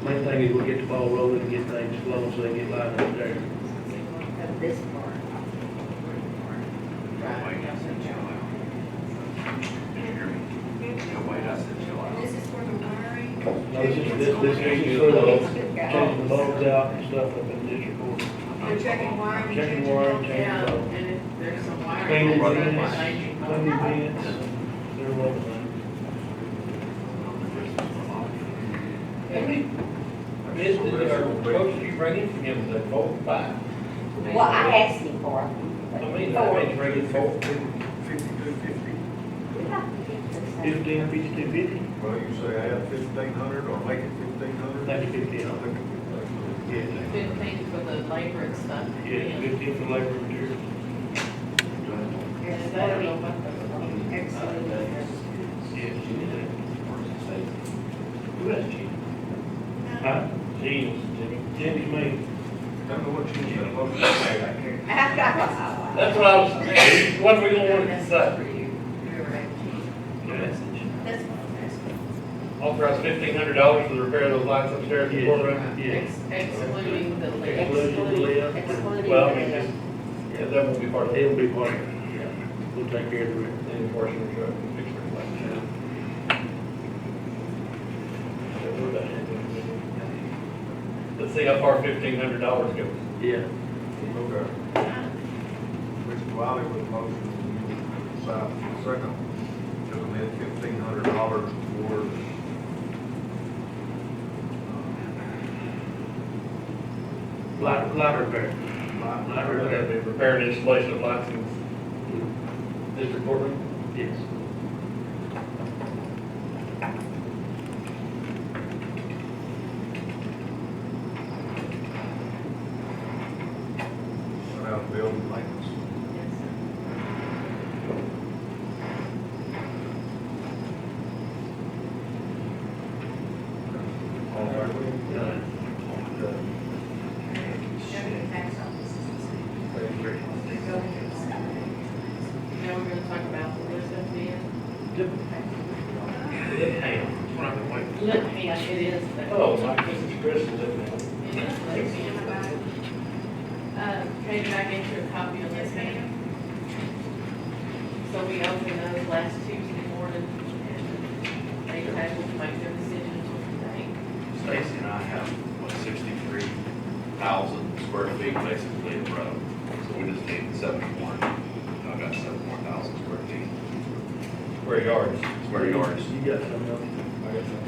Main thing is we'll get the ball rolling and get things flowing so they get live up there. Of this part. This is for the wiring. No, this is for the, changing the bulbs out and stuff up in district court. They're checking wiring. Checking wiring, changing yeah, bulbs. and if there's some wiring. Cleaning that's vents, not changing. cleaning vents, they're loving How many bids did, or quotes did you bring in from him, that 4, 5? Well, I asked him for it. I mean, I made you bring in 4. 5250. We have to get this 15, 5250, Well, you say add 1,500 or make it 1,500? make it 15. Yeah, 15 for the labor and stuff. yeah, 15 for labor and material. And I don't know what the. Excellent. Yeah, she did that. Who has Gene? Huh? Gene's, Jimmy's me. Tell me what you need. That's what I was, what are we gonna want to decide? That's what I'm asking. Authorize $1,500 for the repair of those lights upstairs in the courtroom? Yeah. Excluding the labor. Excluding Well, I mean, the, just, yeah, that won't be part of it. It'll be part of it, yeah. We'll take care of the rest. Any portion of the truck, fix it like that. Let's see how far $1,500 goes. Yeah. Okay. Mr. Wiley with the motion, South second, to commit $1,500 toward Light repair. Light repair. The repair and installation of lights in district courtroom? Yes. around building maintenance. All in favor? Every tax office is the same. Now we're gonna talk about the list of bids. Lip hand. That's what I've been waiting Lip hand, it is. for. Oh, my goodness, Chris is lip hand. Katie, I gave you a copy of this hand. So we opened those last Tuesday morning, and they were able to make their decisions today. Stacy and I have, 63,000 square feet basically of road. So we just need 7 more. I've got 7 more thousand square feet. Square yards. Square yards. You got some of them. I got some.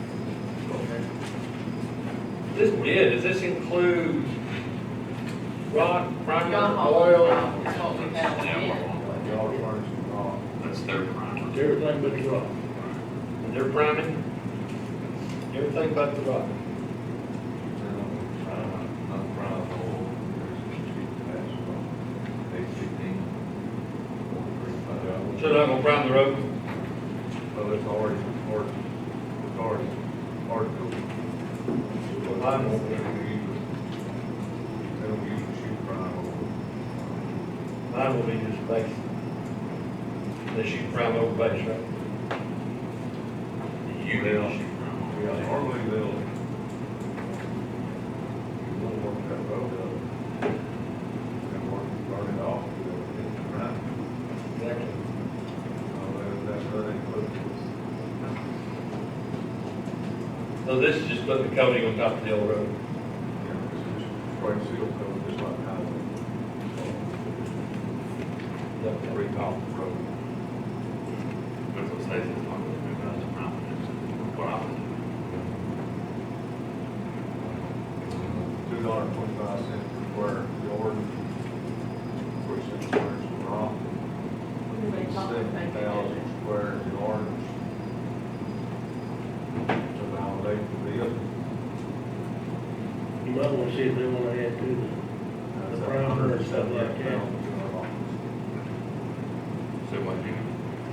This bid, does this include rock, primer, Y'all oil? is what we have Yeah, in. Y'all furnish the law. That's their primer. Everything but the rock. And they're priming? Everything but the rock. So they're not gonna prime the road? Well, it's already, hard to cool. Well, mine won't be. They don't use the shoe prime. Mine will be just base. They shoot prime over base, right? You Yeah. shoot primer. Normally they'll work that road up and burn it off. They'll hit the ground. Exactly. That's what they put. So this is just putting the coating on top of the old road. Spray seal coat, just like highway. Recall the road. That's what Stacy's talking about, that's primer. What I would do. $2.25 per square yard. Which is squares of rock. They talked about 7,000 square yards. To validate the bid. You might want to see if they want to add to the primer and stuff like that. So what do you?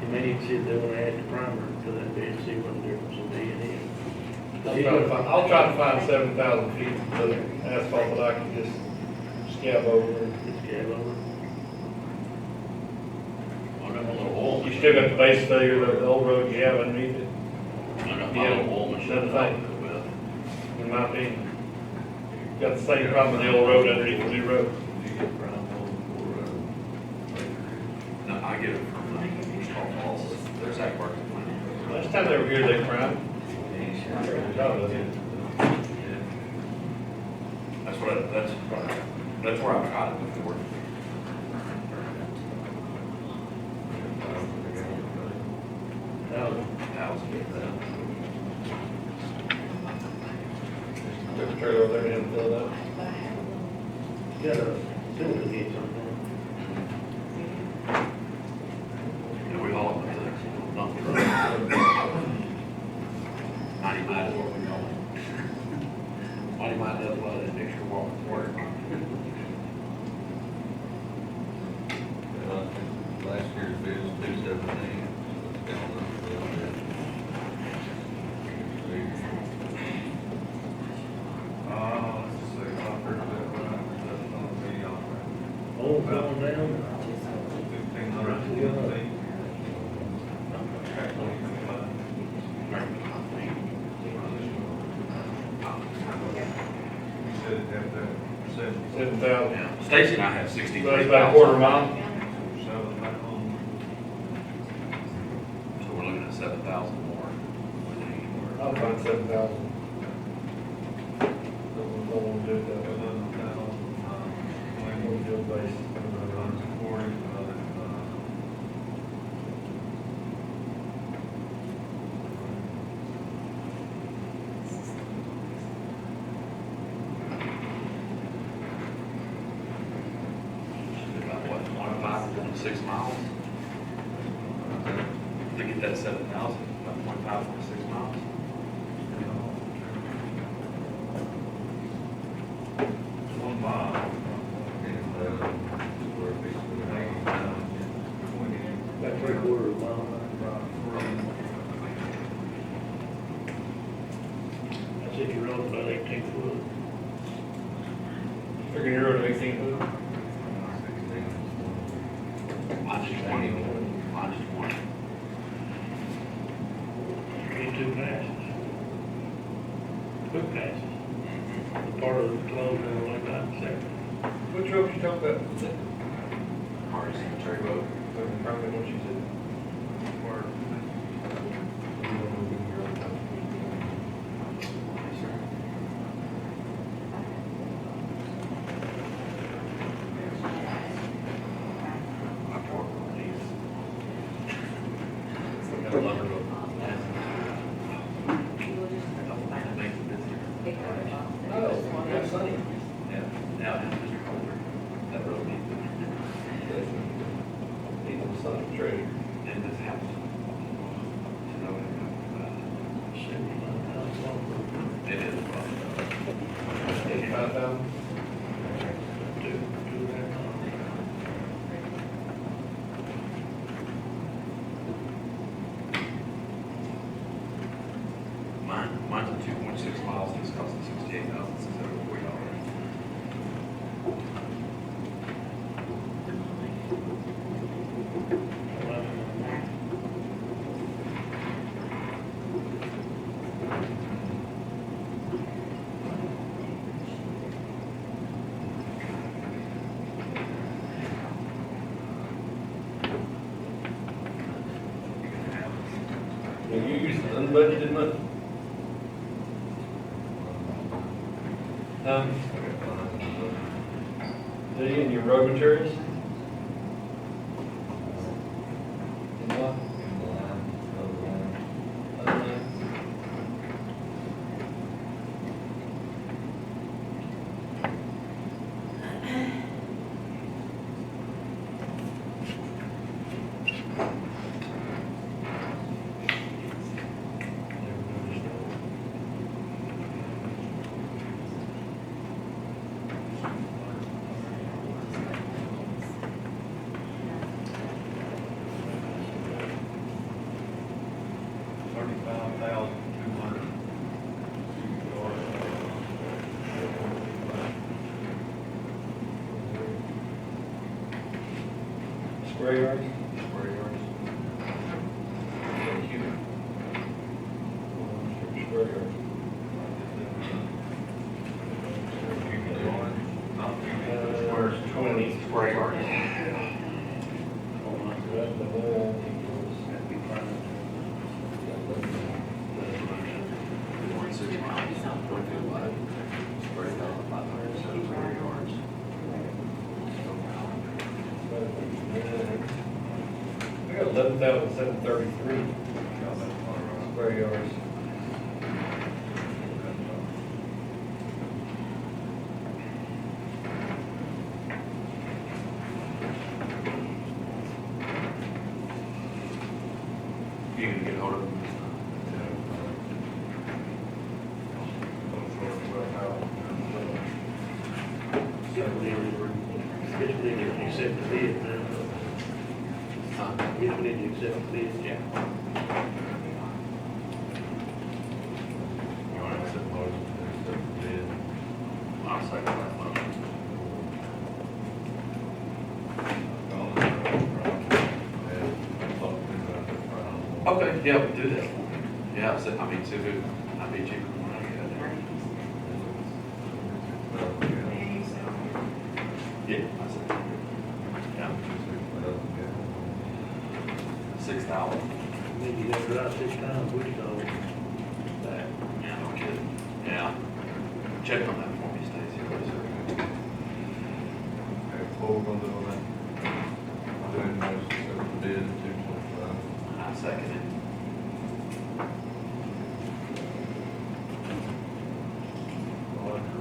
You may need to see if they want to add the primer to that bid, see what the difference will be in it. I'll try to find 7,000 feet of asphalt that I can just scab over. Just get over. I got a little oil. You still got the base failure, the old road you have underneath it, I got my Yeah. little oil machine. Another thing. With. in my opinion. Got the same problem with the old road underneath the new road. No, I get it from Falls. There's that work. Last time they were here, they primed. That's what, that's where I've got it before. Thousand. Took a trailer over there and filled up. Got a cylinder head something. Yeah, we haul it with the dump truck. Let's see, if I figured that right, that's gonna be on Oh, going down. 1,500 feet. You said it had that 7,000. Stacy and I have So 63,000. that's about a quarter mile. 7 back on. So we're looking at 7,000 more. I'll find 7,000. Don't want to do it that way. 11,000, We'll do it base. 140, About what, 1.5 or 6 miles? To get that 7,000, about 1.5 or 6 miles. One mile. About 3/4 of a mile. That's if you rode about 18 foot. Figure you're at 18 foot. Mine's 20. Mine's 20. You need 2 passes. Quick passes. The part of the close and like that, second. Which road you talking about? Cars, Cherry Road. Probably what you said. Oh, that's sunny. Yeah, now it is Mr. Colder. That road needs Need some sun, treasure. in this house. You know, 75,000. it is. 85,000? Two and a half miles. Mine's a 2.6 miles, and it's costing $68,640. You use unbudgeted money. Do you in your road materials? In what? Square yards? Square yards. Square yards. Square 20 square yards. The whole equals. 1.6 miles, 1.2 wide, square yards, 507 square yards. I got 11,733 square yards. You can get hold of them. Especially if you said the bid, Huh? Yes, we need to accept the bids. Yeah. You want to accept the motion to accept the bid? I'll second that motion. Okay, yeah, we'll do that. Yeah, so, I mean, see who, I beat you. Maybe so. Yeah, I said, yeah. 6,000. Maybe you got it right 6 times, we saw that. Yeah, no kidding. Yeah. Check on that for me, Stacy. What we're gonna do on that? I'm doing the motion to accept the bid at 225. I second it. Roger.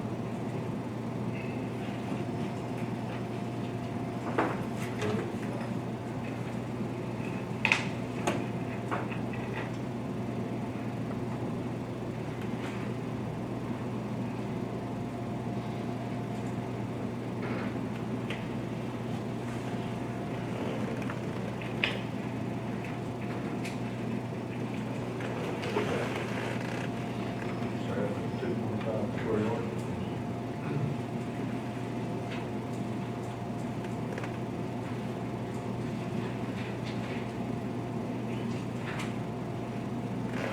Sarah, 225 square yards.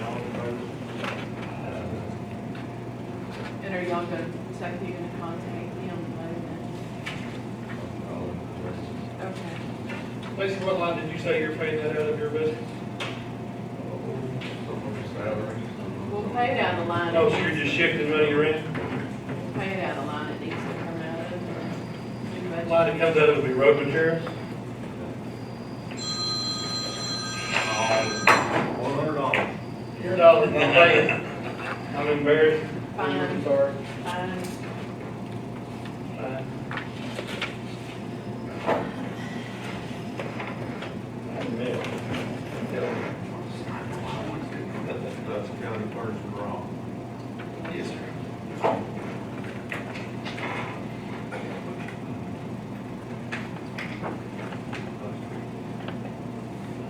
All in favor? And are y'all gonna, so you're gonna contact him later? Okay. Lacey, what line did you say you're paying that out of your business? We'll pay it out of the line. Oh, so you're just shifting money around? Pay it out of the line it needs to come out of. and do budget. Line that comes out of will be road materials? $100. No, I'm paying. I'm embarrassed. Fine. I'm sorry. Fine. Fine. That's county person wrong. Yes, sir.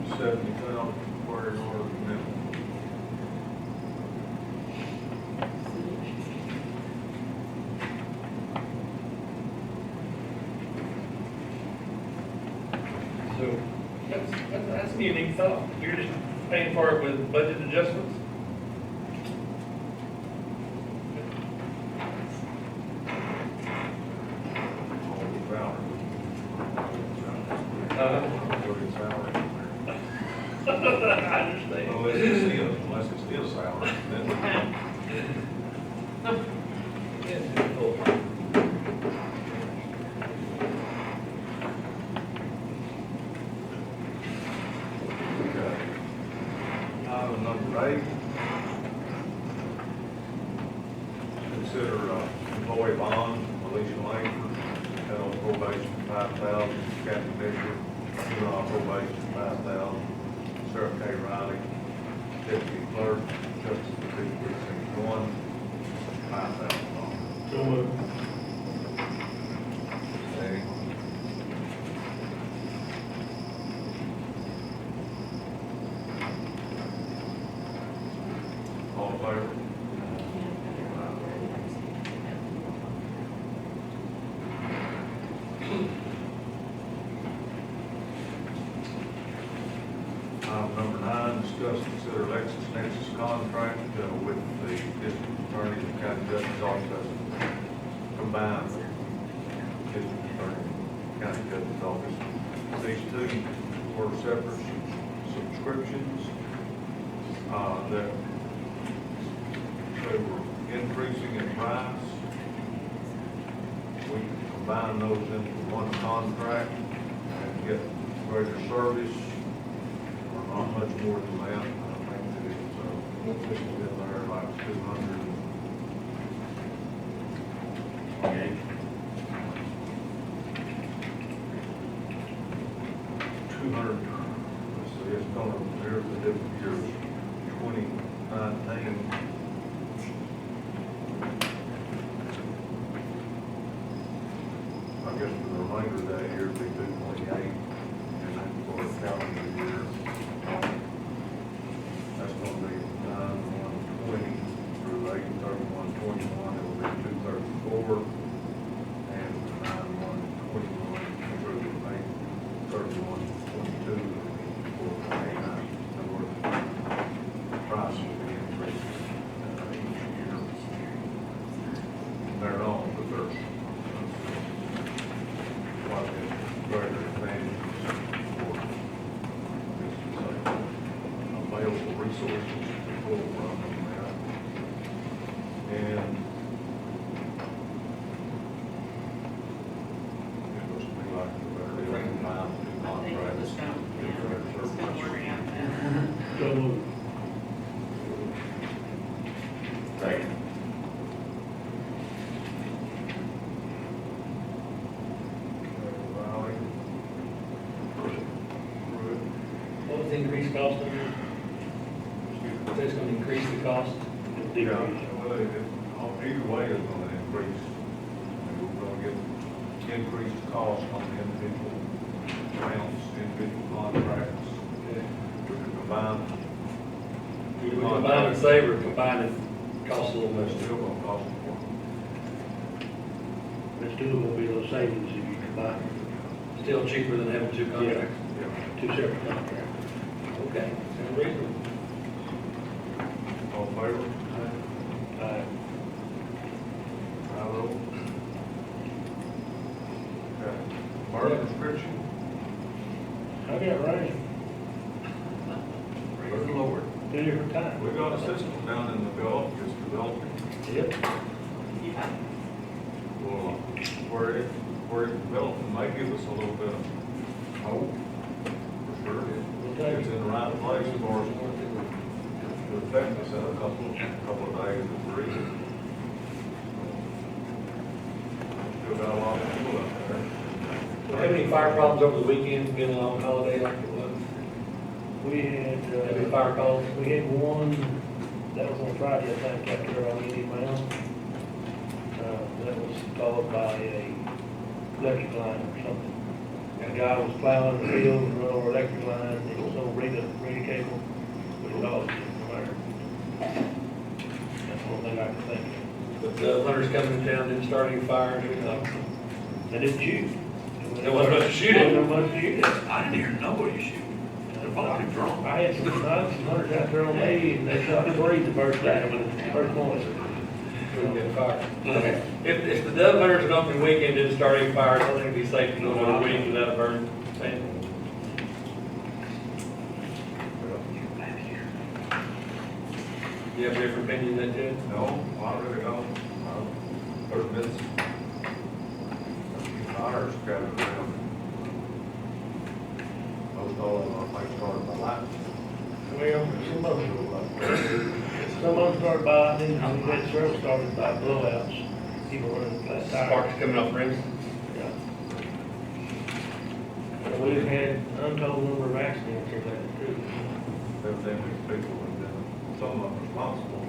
$70,000 square yard minimum. So, that's a unique thought. You're just paying for it with budget adjustments? All the salary. Including salary. I understand. Unless it's still salary, then. Okay. Item number 8. Consider employee bond, Alicia Langford, head on probation, 5,000, Kathy Fisher, juvenile probation, 5,000, Sarah K. Riley, deputy clerk, justice of the peace precinct 1, $5,000. So moved. Second. All in favor? Item number 9, discuss, consider LexisNexis contract with the district attorney and county judge's office combined district attorney and county judge's office. These two were separate subscriptions that they were increasing in price. We combine those into one contract and get greater service. Not much more than that. I think that it's, this is in there like 200. Okay. 200, let's see, it's gonna, here's the different years, 2019. I guess for the remainder of that year, it'd be 228, and then for the calendar year, available resources before we run them out. And it looks to me like we're very combined two I think it was contracts. gonna, yeah, it's gonna work out better. So moved. Second. Riley. Pruitt. What was the increased cost of it? It's gonna increase the cost? Yeah, well, either way is gonna increase. We're gonna get increased costs on the individual rounds, individual contracts. We can combine. We combine and save or combine and cost a little That's bit? still gonna cost more. But still gonna be those savings if you combine Still cheaper than having two contracts? Yeah. two separate contracts. Okay, sounds reasonable. All in favor? Aye. I vote. Okay. Burn restriction? I got it right. Praise the Lord. Two different times. We got a system down in the Gulf, just developing. Yep. Yeah. Well, where it developing may give us a little bit of hope, for sure. It's in the right place for us to affect us in a couple of days or three. Still got a lot of people out there. Do you have any fire problems over the weekend, being a long holiday like it was? We had, Any fire calls? we had one, that was on Friday, I think, after our meeting round. That was caused by a electric line or something. A guy was plowing the field and run over electric line, it was on Rita cable, which caused it from there. That's one thing I can think of. But the hunters coming in town didn't start any fires or anything? They didn't shoot. There wasn't much shooting. There wasn't much shooting. I didn't hear nobody shoot. They're fucking drunk. I had some hunters out there on me, and they shot three the first day, when the first morning. Couldn't get fire. If the dove hunters and opening weekend didn't start any fires, I think it'd be safe to go another week without a burn. Do you have a different opinion than Ted? No, I really don't. There's been some fires scattered around. Most all of them, I think, started by lightning. Well, some of them started by, then we had several started by blowouts, people running flat tires. Sparks coming off rims? Yeah. And we've had untold number of accidents in that too. Evidently, people have been somewhat responsible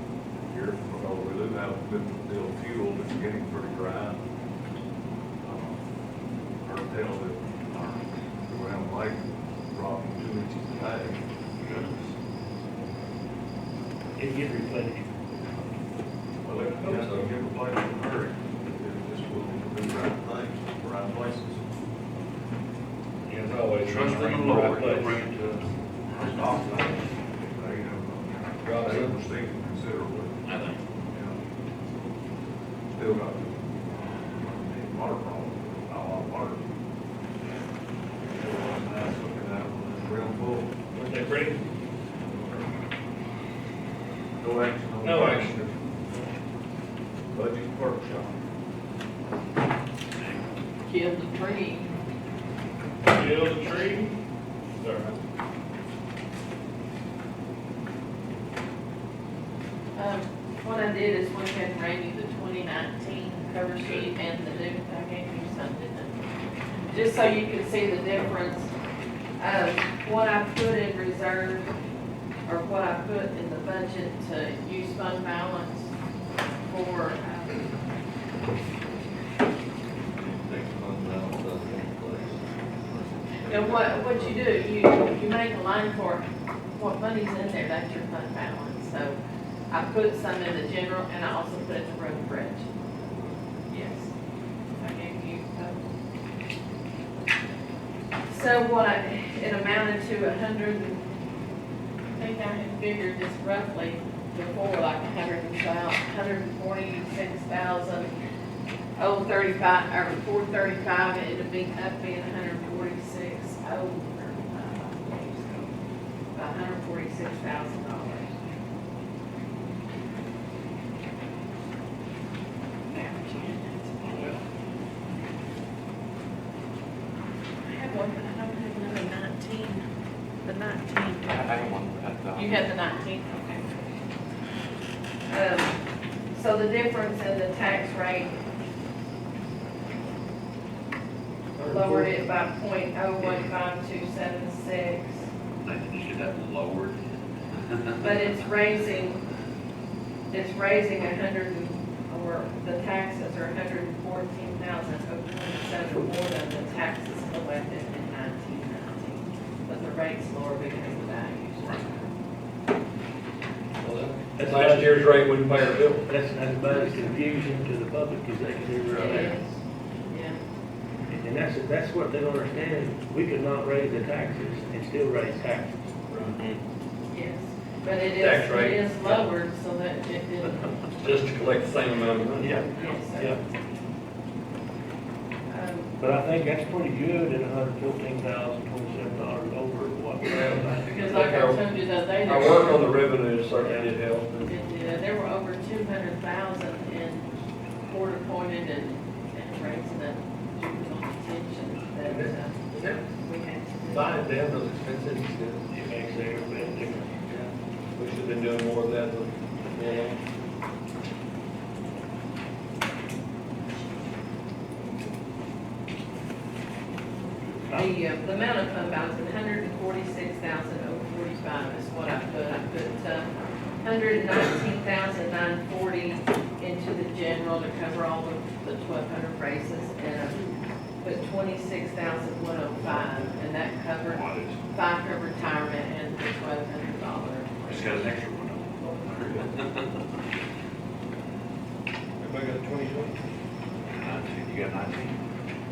here because we do have a good deal of fuel that's getting pretty dry. Heard tell that the Grand Lake dropping 2 inches a day. It get replenished. Well, it has to get replaced in a hurry. It just will do the right things, the right places. Yeah, as always. Trust in the Lord, he'll bring it to us. Stop things. They overstate it considerably. I think. Still got water problem, not a lot of water. Nice looking at it when it's real full. Weren't they pretty? No action on. No action. Budget workshop. Kill the tree. Kill the tree? Sorry. What I did is went ahead and ran you the 2019 cover sheet and the new, I gave you something, just so you can see the difference of what I put in reserve, or what I put in the budget to use fund balance for, and what you do, you make a line for what money's in there, that's your fund balance, so I put some in the general, and I also put in the road and bridge. Yes. I gave you, so what it amounted to 100, I think I had figured this roughly before, like 146,000, 35, or 435, and it'd be up being 146, 035, about 146 $46,000. I have one, but I don't have another 19. The 19. I don't want that. You had the 19, okay. So the difference in the tax rate lowered it by .015276, I think you should have lowered. but it's raising 100, or the taxes are 114,027 more than the taxes collected in 1919. But the rate's lower because of values. That's last year's rate wouldn't pay our bill. That's about confusion to the public as they can ever It imagine. is, yeah. And that's what they don't understand. We could not raise the taxes and still raise taxes. Yes, but it Tax rate. is lowered so that it didn't. Just to collect the same amount of money. Yes, Yeah. But I think that's pretty good at $114,027 over what we're at. Because like I told you the other day, Our work on the revenue certainly did help. there were over 200,000 in court appointed and raising the juvenile detention that we had to do. Fine, they have those expenses. It makes every bit difference. We should have been doing more of that, but, yeah. The amount of fund balance, 146,045 is what I put. I put 119,940 into the general to cover all the 1,200 races, and I put 26,105, and that covered FICA retirement and the $1,200. Just got an extra one. Everybody got 2020? 19, you got 19?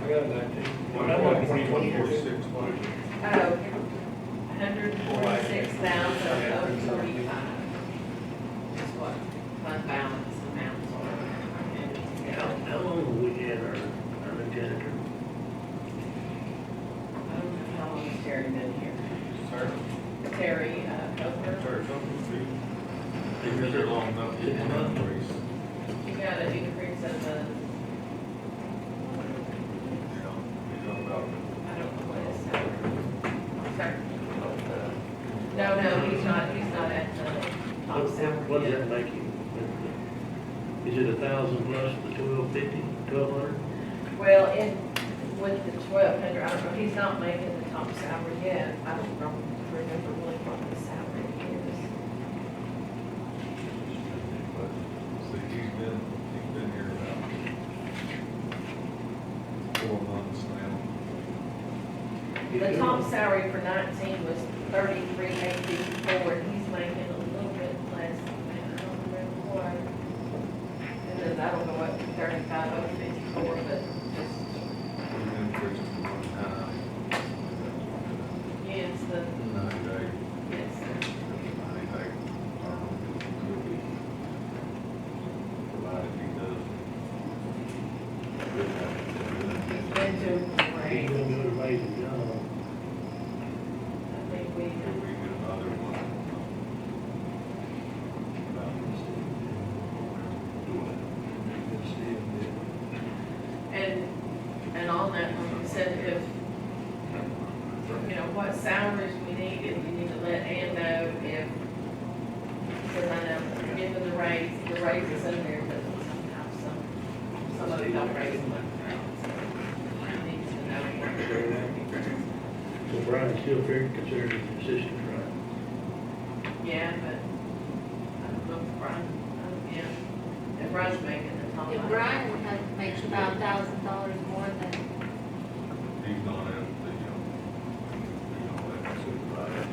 I got 19. What, I got 146, 2020. Oh, 146,045 is what fund balance amounts are. How long have we had our new janitor? I don't know how long has Terry been here. Sir, Terry, Coker, sir, something to see. He's been here long enough to get an increase. you got an increase of the, You know about I don't know what his salary. Sir? No, he's not at the top salary What does yet. that make you? Is it 1,000 plus the 1,250, 1,200? Well, with the 1,200, I don't know, he's not making the top salary yet. I don't remember really what the salary is. See, he's been here about 4 months now. The top salary for 19 was 33,854, and he's making a little bit less than that, I don't remember what. And then that'll go up to 35,054, but just, We've increased to 1 time. yes, the, 90 day, yes, 90 day term will be provided he does. Good job. he's been doing He's great. been doing an amazing job. I think we, If we get another one. and on that, like I said, if, you know, what salaries we need, if you need to let Ann know if, because I know, given the raises in there, but sometimes some of them don't raise them. So I need to know what. So Brian's still very considered an assistant, right? Yeah, but I don't know if Brian, yeah, if Brian's making the top If line. Brian makes about $1,000 more than, He's not at the, supervisor.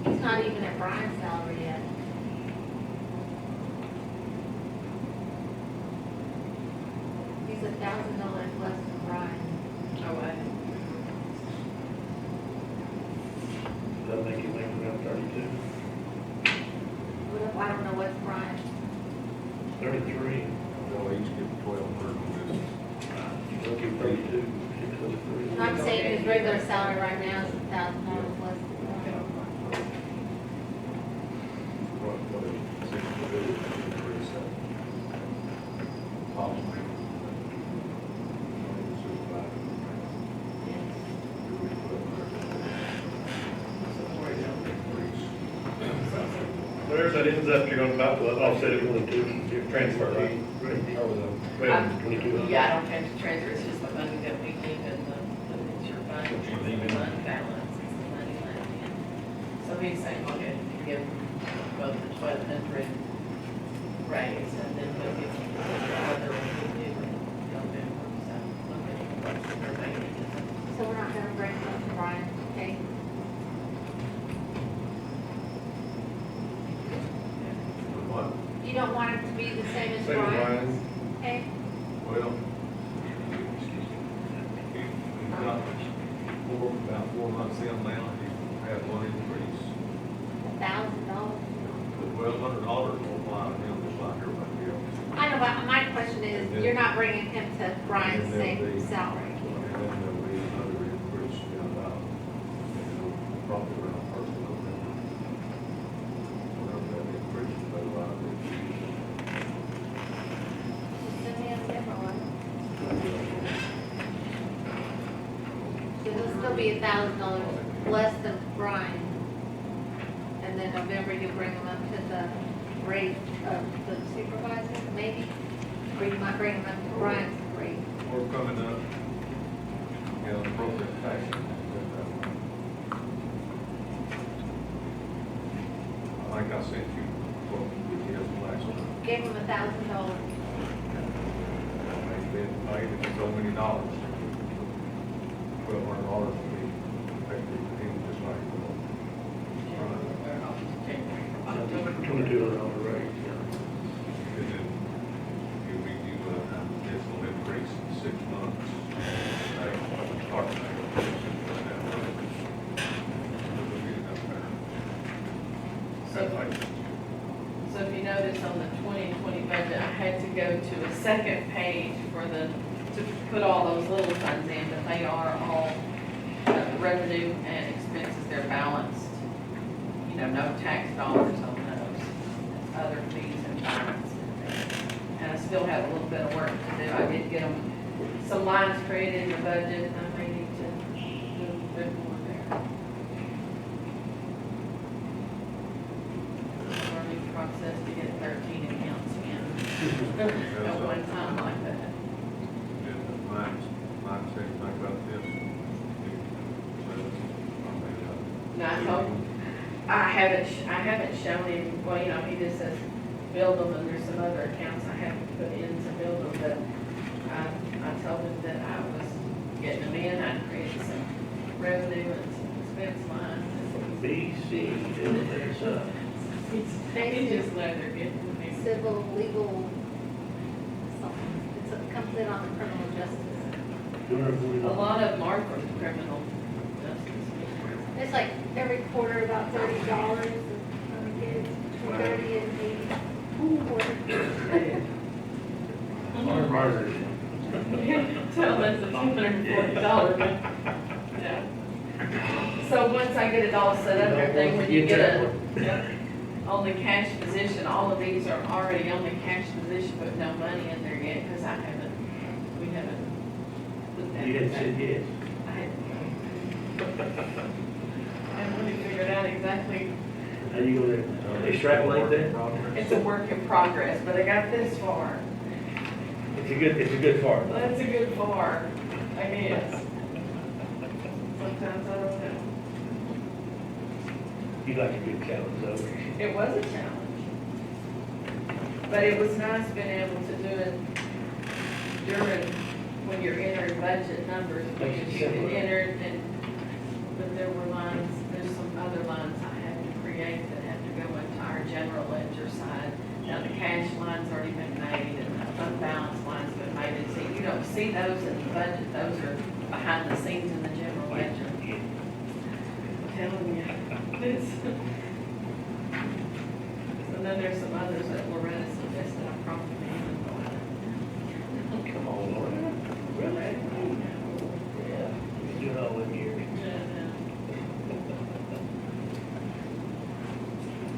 he's not even at Brian's salary yet. He's $1,000 less than Brian. Oh, Does that make you make around 32? I don't know what's Brian. 33? They'll each get 1,200 for this. They'll give 32, 603. I'm saying his regular salary right now is $1,000 less than Brian. where's that ends up, you're gonna about offset it with Twenty-two. a transfer, right? Or with a, well, 22. Yeah, I don't have to transfer, it's just the money that we leave in the picture fund, What you leave in? fund balance, it's the money left in. So he's saying, we'll get, give both the 1,200 raise, and then we'll give them the other one we do in November, so we'll get what's remaining. So we're not gonna bring it up to Brian, okay? what? You don't want it to be the same as Same as Brian? Brian. Okay, Well, he's got about 4 months in now, he had one increase. $1,000. Well, $100 will apply to him just like everybody else. I know, but my question is, you're not bringing him to Brian's And there'll same be- salary. And then there'll be another increase in about, probably around first of November. Whatever that increase is, but about it. Send me a different one. So it'll still be $1,000 less than Brian. And then November, you bring him up to the rate of the supervisor, maybe? Or you might bring him up to Brian's rate. We're coming up, appropriate tax. I think I sent you what we did last one. Gave him $1,000. They've been paid so many dollars. $1,200 will be effective to him just like. $2,200 raise, yeah. And then you'll be due an additional increase in 6 months. So if you notice on the 2020 budget, I had to go to a second page for to put all those little funds in, but they are all revenue and expenses, they're balanced. You know, no tax dollars on those, other fees and fines. And I still have a little bit of work to do. I did get them, some lines created in the budget, and I may need to do a bit more there. Learning process to get 13 accounts in at one time like that. Mine said, think about this. No, I haven't shown him, well, you know, he just says build them, and there's some other accounts I have to put in to build them, but I told him that I was getting them in, I'd created some revenue and some expense lines. BC, there's He just let her get to me. Civil, legal, something. It comes in on the criminal justice. A lot of them are from criminal justice. It's like every quarter about $30 and kids, 30 and 80. murders. Tell them it's a $240 bill. Yeah. So once I get it all set up, everything, when you get on the cash position, all of these are already on the cash position, but no money in there yet, because we haven't put that. You didn't say yes. I haven't really figured out exactly, How you gonna extrapolate that? it's a work in progress, but I got this far. It's a good part. That's a good far, I guess. Sometimes I don't know. You like a good challenge, though. It was a challenge. But it was nice being able to do it during, when you're entering budget numbers, because you can enter it and, but there were lines, there's some other lines I had to create that have to go into our general ledger side. Now, the cash line's already been made and the unbalanced line's been made, and so you don't see those in the budget, those are behind the scenes in the general ledger. I'm telling you, it's. And then there's some others that were reticent, just that I probably didn't know. Come on, Lord. Really? Yeah. You do it all in years.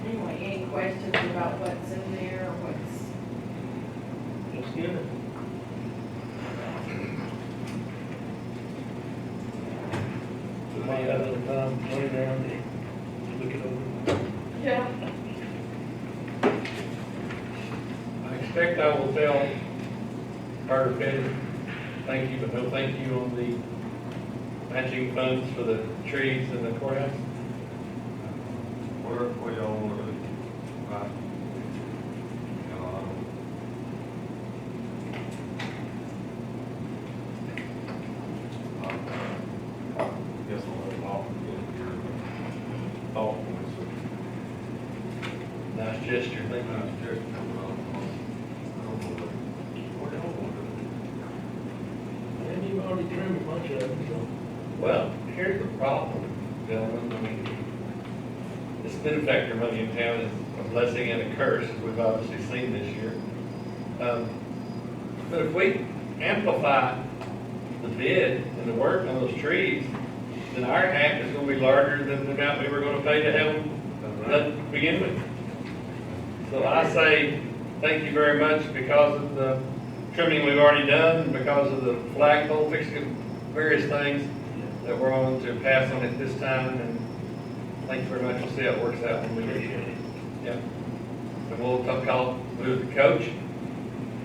Anyway, any questions about what's in there or what's? That's good. Somebody got a little time, lay down, and look it over. Yeah. expect I will tell Carter Petty, thank you, but no thank you on the matching funds for the trees in the courthouse. Where y'all want to do? Right. Guess I'll let Lawson get your thought points. Nice gesture, thank you. And you've already trimmed a bunch of them, so. Well, here's the problem, gentlemen, I mean, this benefactor money in town is a blessing and a curse, as we've obviously seen this year. But if we amplify the bid and the work on those trees, then our half is gonna be larger than the amount we were gonna pay to have them done to begin with. So I say, thank you very much because of the trimming we've already done, because of the flagpole fixing, various things that we're on to pass on at this time, and thank you very much. We'll see how it works out when we get it. Yeah. And we'll call, move the coach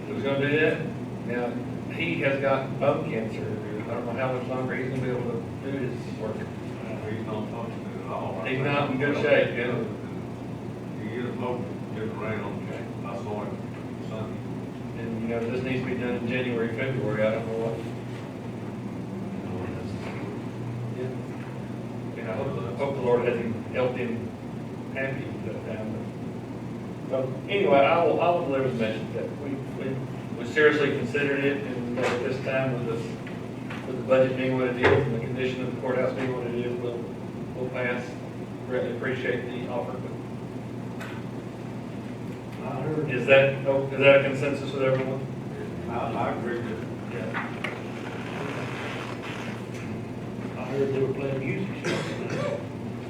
who's gonna do that. Now, he has got bone cancer. I don't know how much longer he's gonna be able to do his work. He's not functioning at all. He's not in good shape, yeah. You get a motor, get it around, I saw him Sunday. And, you know, this needs to be done in January, February, I don't know what. Yeah. And I hope the Lord has him, helped him happy with that time. So, anyway, I will deliver the message that we seriously considered it, and at this time with the budget being what it is, and the condition of the courthouse being what it is, we'll pass. Greatly appreciate the offer. I heard, Is that a consensus with everyone? I agree with it. Yeah. I heard they were playing music.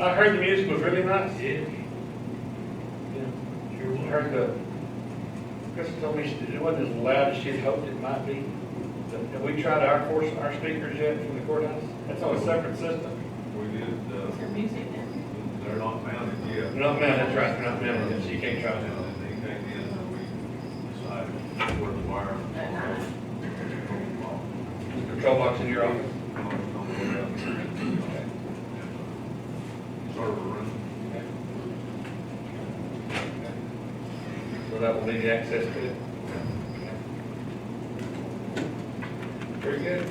I heard the music was really nice. Yeah. I heard Chris told me it wasn't as loud as she had hoped it might be. Have we tried our speakers yet from the courthouse? That's on a separate system. We did, Is your music in? they're not mounted yet. They're not mounted, that's right, they're not mounted yet, so you can't try And them. then he came in and we decided where the wire. At night? Control box in your office? Server room. So that will be the access to it. Very good.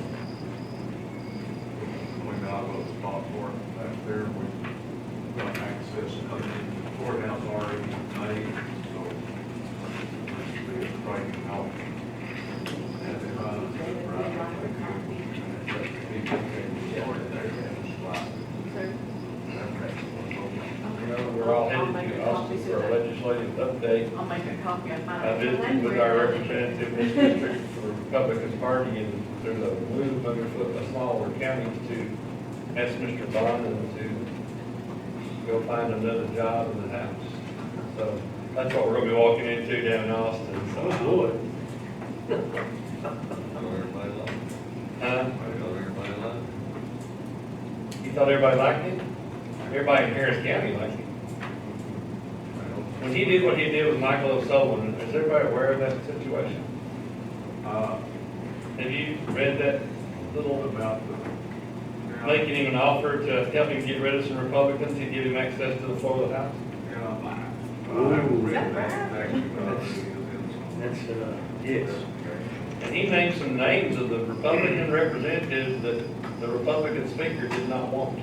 We got a spot for it back there, we got access to the courthouse already made, so it's right out. And then, We're all headed to Austin for a legislative update. I'll make a copy of mine. I visited with our representative in this district for the Republican Party, and there's a move underfoot by smaller counties to ask Mr. Bonin to go find another job in the House. So that's what we're gonna be walking into down in Austin, so. Oh, boy. You thought everybody liked him? Everybody in Harris County liked him. When he did what he did with Michael O'Sullivan, is everybody aware of that situation? Have you read that little about making him an offer to help him get rid of some Republicans and give him access to the floor of the House? That's, yes. And he named some names of the Republican representatives that the Republican speaker did not want.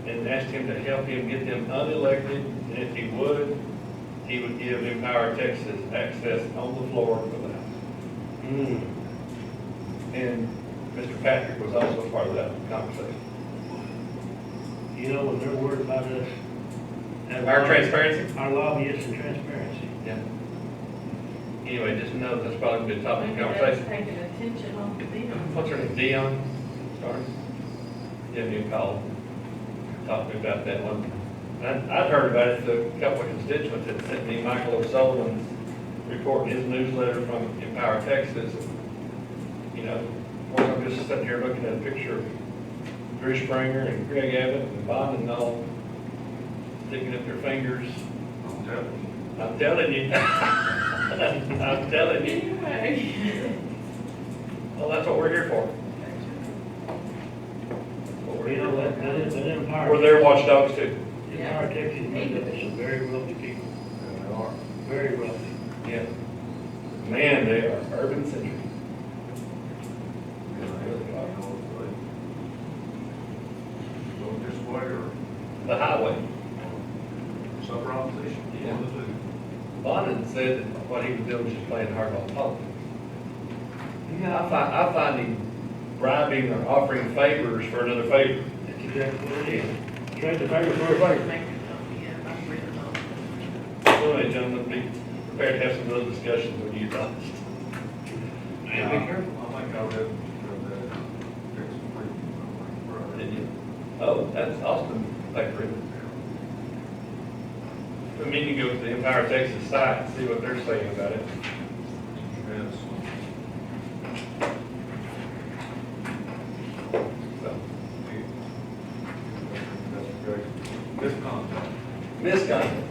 And asked him to help him get them unelected, and if he would give Empower Texas access on the floor of the House. Mm. And Mr. Patrick was also part of that conversation. You know, when they're worried about us. Our transparency? Our lobbyists and transparency. Yeah. Anyway, just know that's probably been a topic of Maybe that's conversation. taking attention off the deal. What's her name, Dion? Sorry. Give me a call. Talk to me about that one. I'd heard about it, a couple of constituents had sent me Michael O'Sullivan's report in his newsletter from Empower Texas. You know, I'm just sitting here looking at a picture of Drew Springer and Greg Abbott and Bob and all sticking up their fingers. I'm telling you. I'm telling you. Anyway. Well, that's what we're here for. That's what we're You here know, for. that Empire. We're their watchdogs too. Empire, Texas, is some very wealthy people, They are. very wealthy. Yeah. Man, they are urban centric. Go this way or The highway. some opposition? Yeah. Bonin said that what he was doing was just playing hardball politics. I find him bribing or offering favors for another favor. That's exactly what it is. Trade the favor for a favor. So anyway, gentlemen, be prepared to have some of those discussions when you talk. And be careful. I think I read that. Did you? Oh, that's Austin paper. I mean, you go to the Empire, Texas site and see what they're saying about it. Yes. So, That's great. Misconduct. misconduct.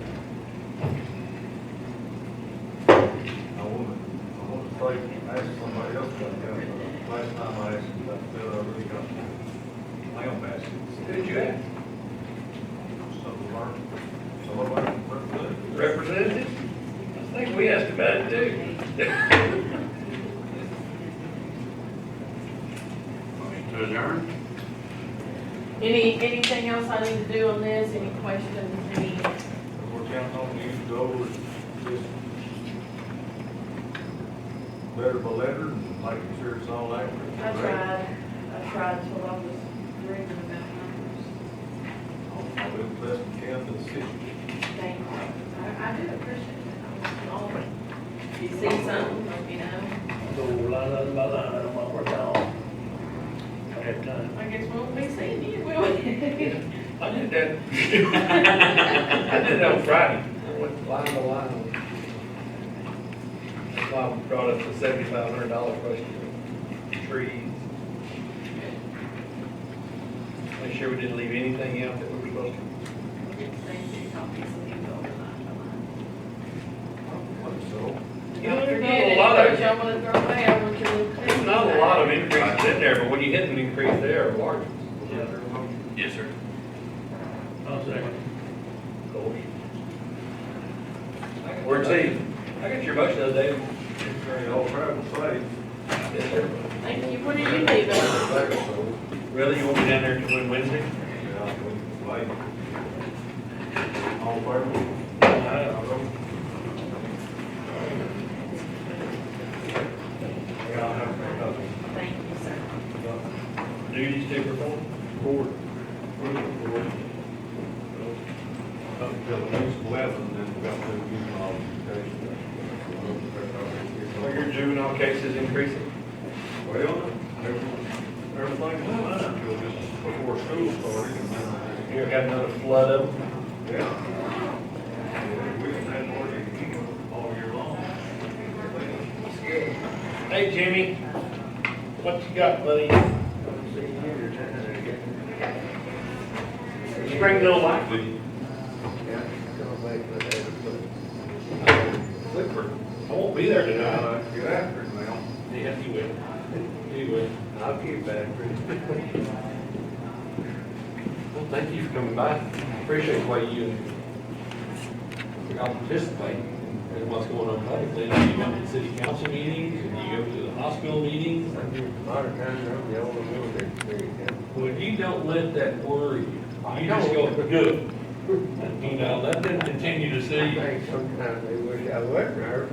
I want to say, ask somebody else about that. Last time I asked you about that, I really got lamb baskets. Who'd you ask? Something learned. Somebody represented. Representative? I think we asked about it too. To adjourn? Anything else I need to do on this? Any questions? Any? We're counting on you to go over this letter by letter and making sure it's all accurate. I tried till I was dreaming about numbers. I'll do the best we can to assist you. Thank you. I do appreciate it. If you see something, let me know. So line item by line, I don't want to work out. I have time. I guess we won't be seeing you, will we? I did that. I did that on Friday. I went line to line. That's why I brought up the $7,500 question. Trees. Make sure we didn't leave anything out that we were supposed to. So, Don't There's forget not it, a lot but of, y'all wanna throw away, I want you to. there's not a lot of increases in there, but when you hit an increase there, large. Yes, sir. I'll second. Of course. Where's he? I got your motion the other day. okay, all travel safe. Yes, sir. Thank you, what do you need, So, Really, you want me down there to win Wednesday? yeah, like, all fair. Thank you, sir. Duties to perform? Board. Up until at least 11, then we got to do juvenile Are your juvenile cases increasing? Well, everything's done until just before school started, and then, You got another flood of them? yeah. We haven't had more than all year long. Hey, Jimmy, what you got, buddy? Springville Light. Clifford, I won't be there tonight. Get after it now. Yeah, you will. You will. I'll keep that. Well, thank you for coming by. Appreciate the way you all participate in what's going on publicly. You go to the city council meetings, and you go to the hospital meetings. A lot of times I'm the only one that When you don't let that worry you, you just go, good. You know, let them continue to see. I think sometimes they wish I wasn't there.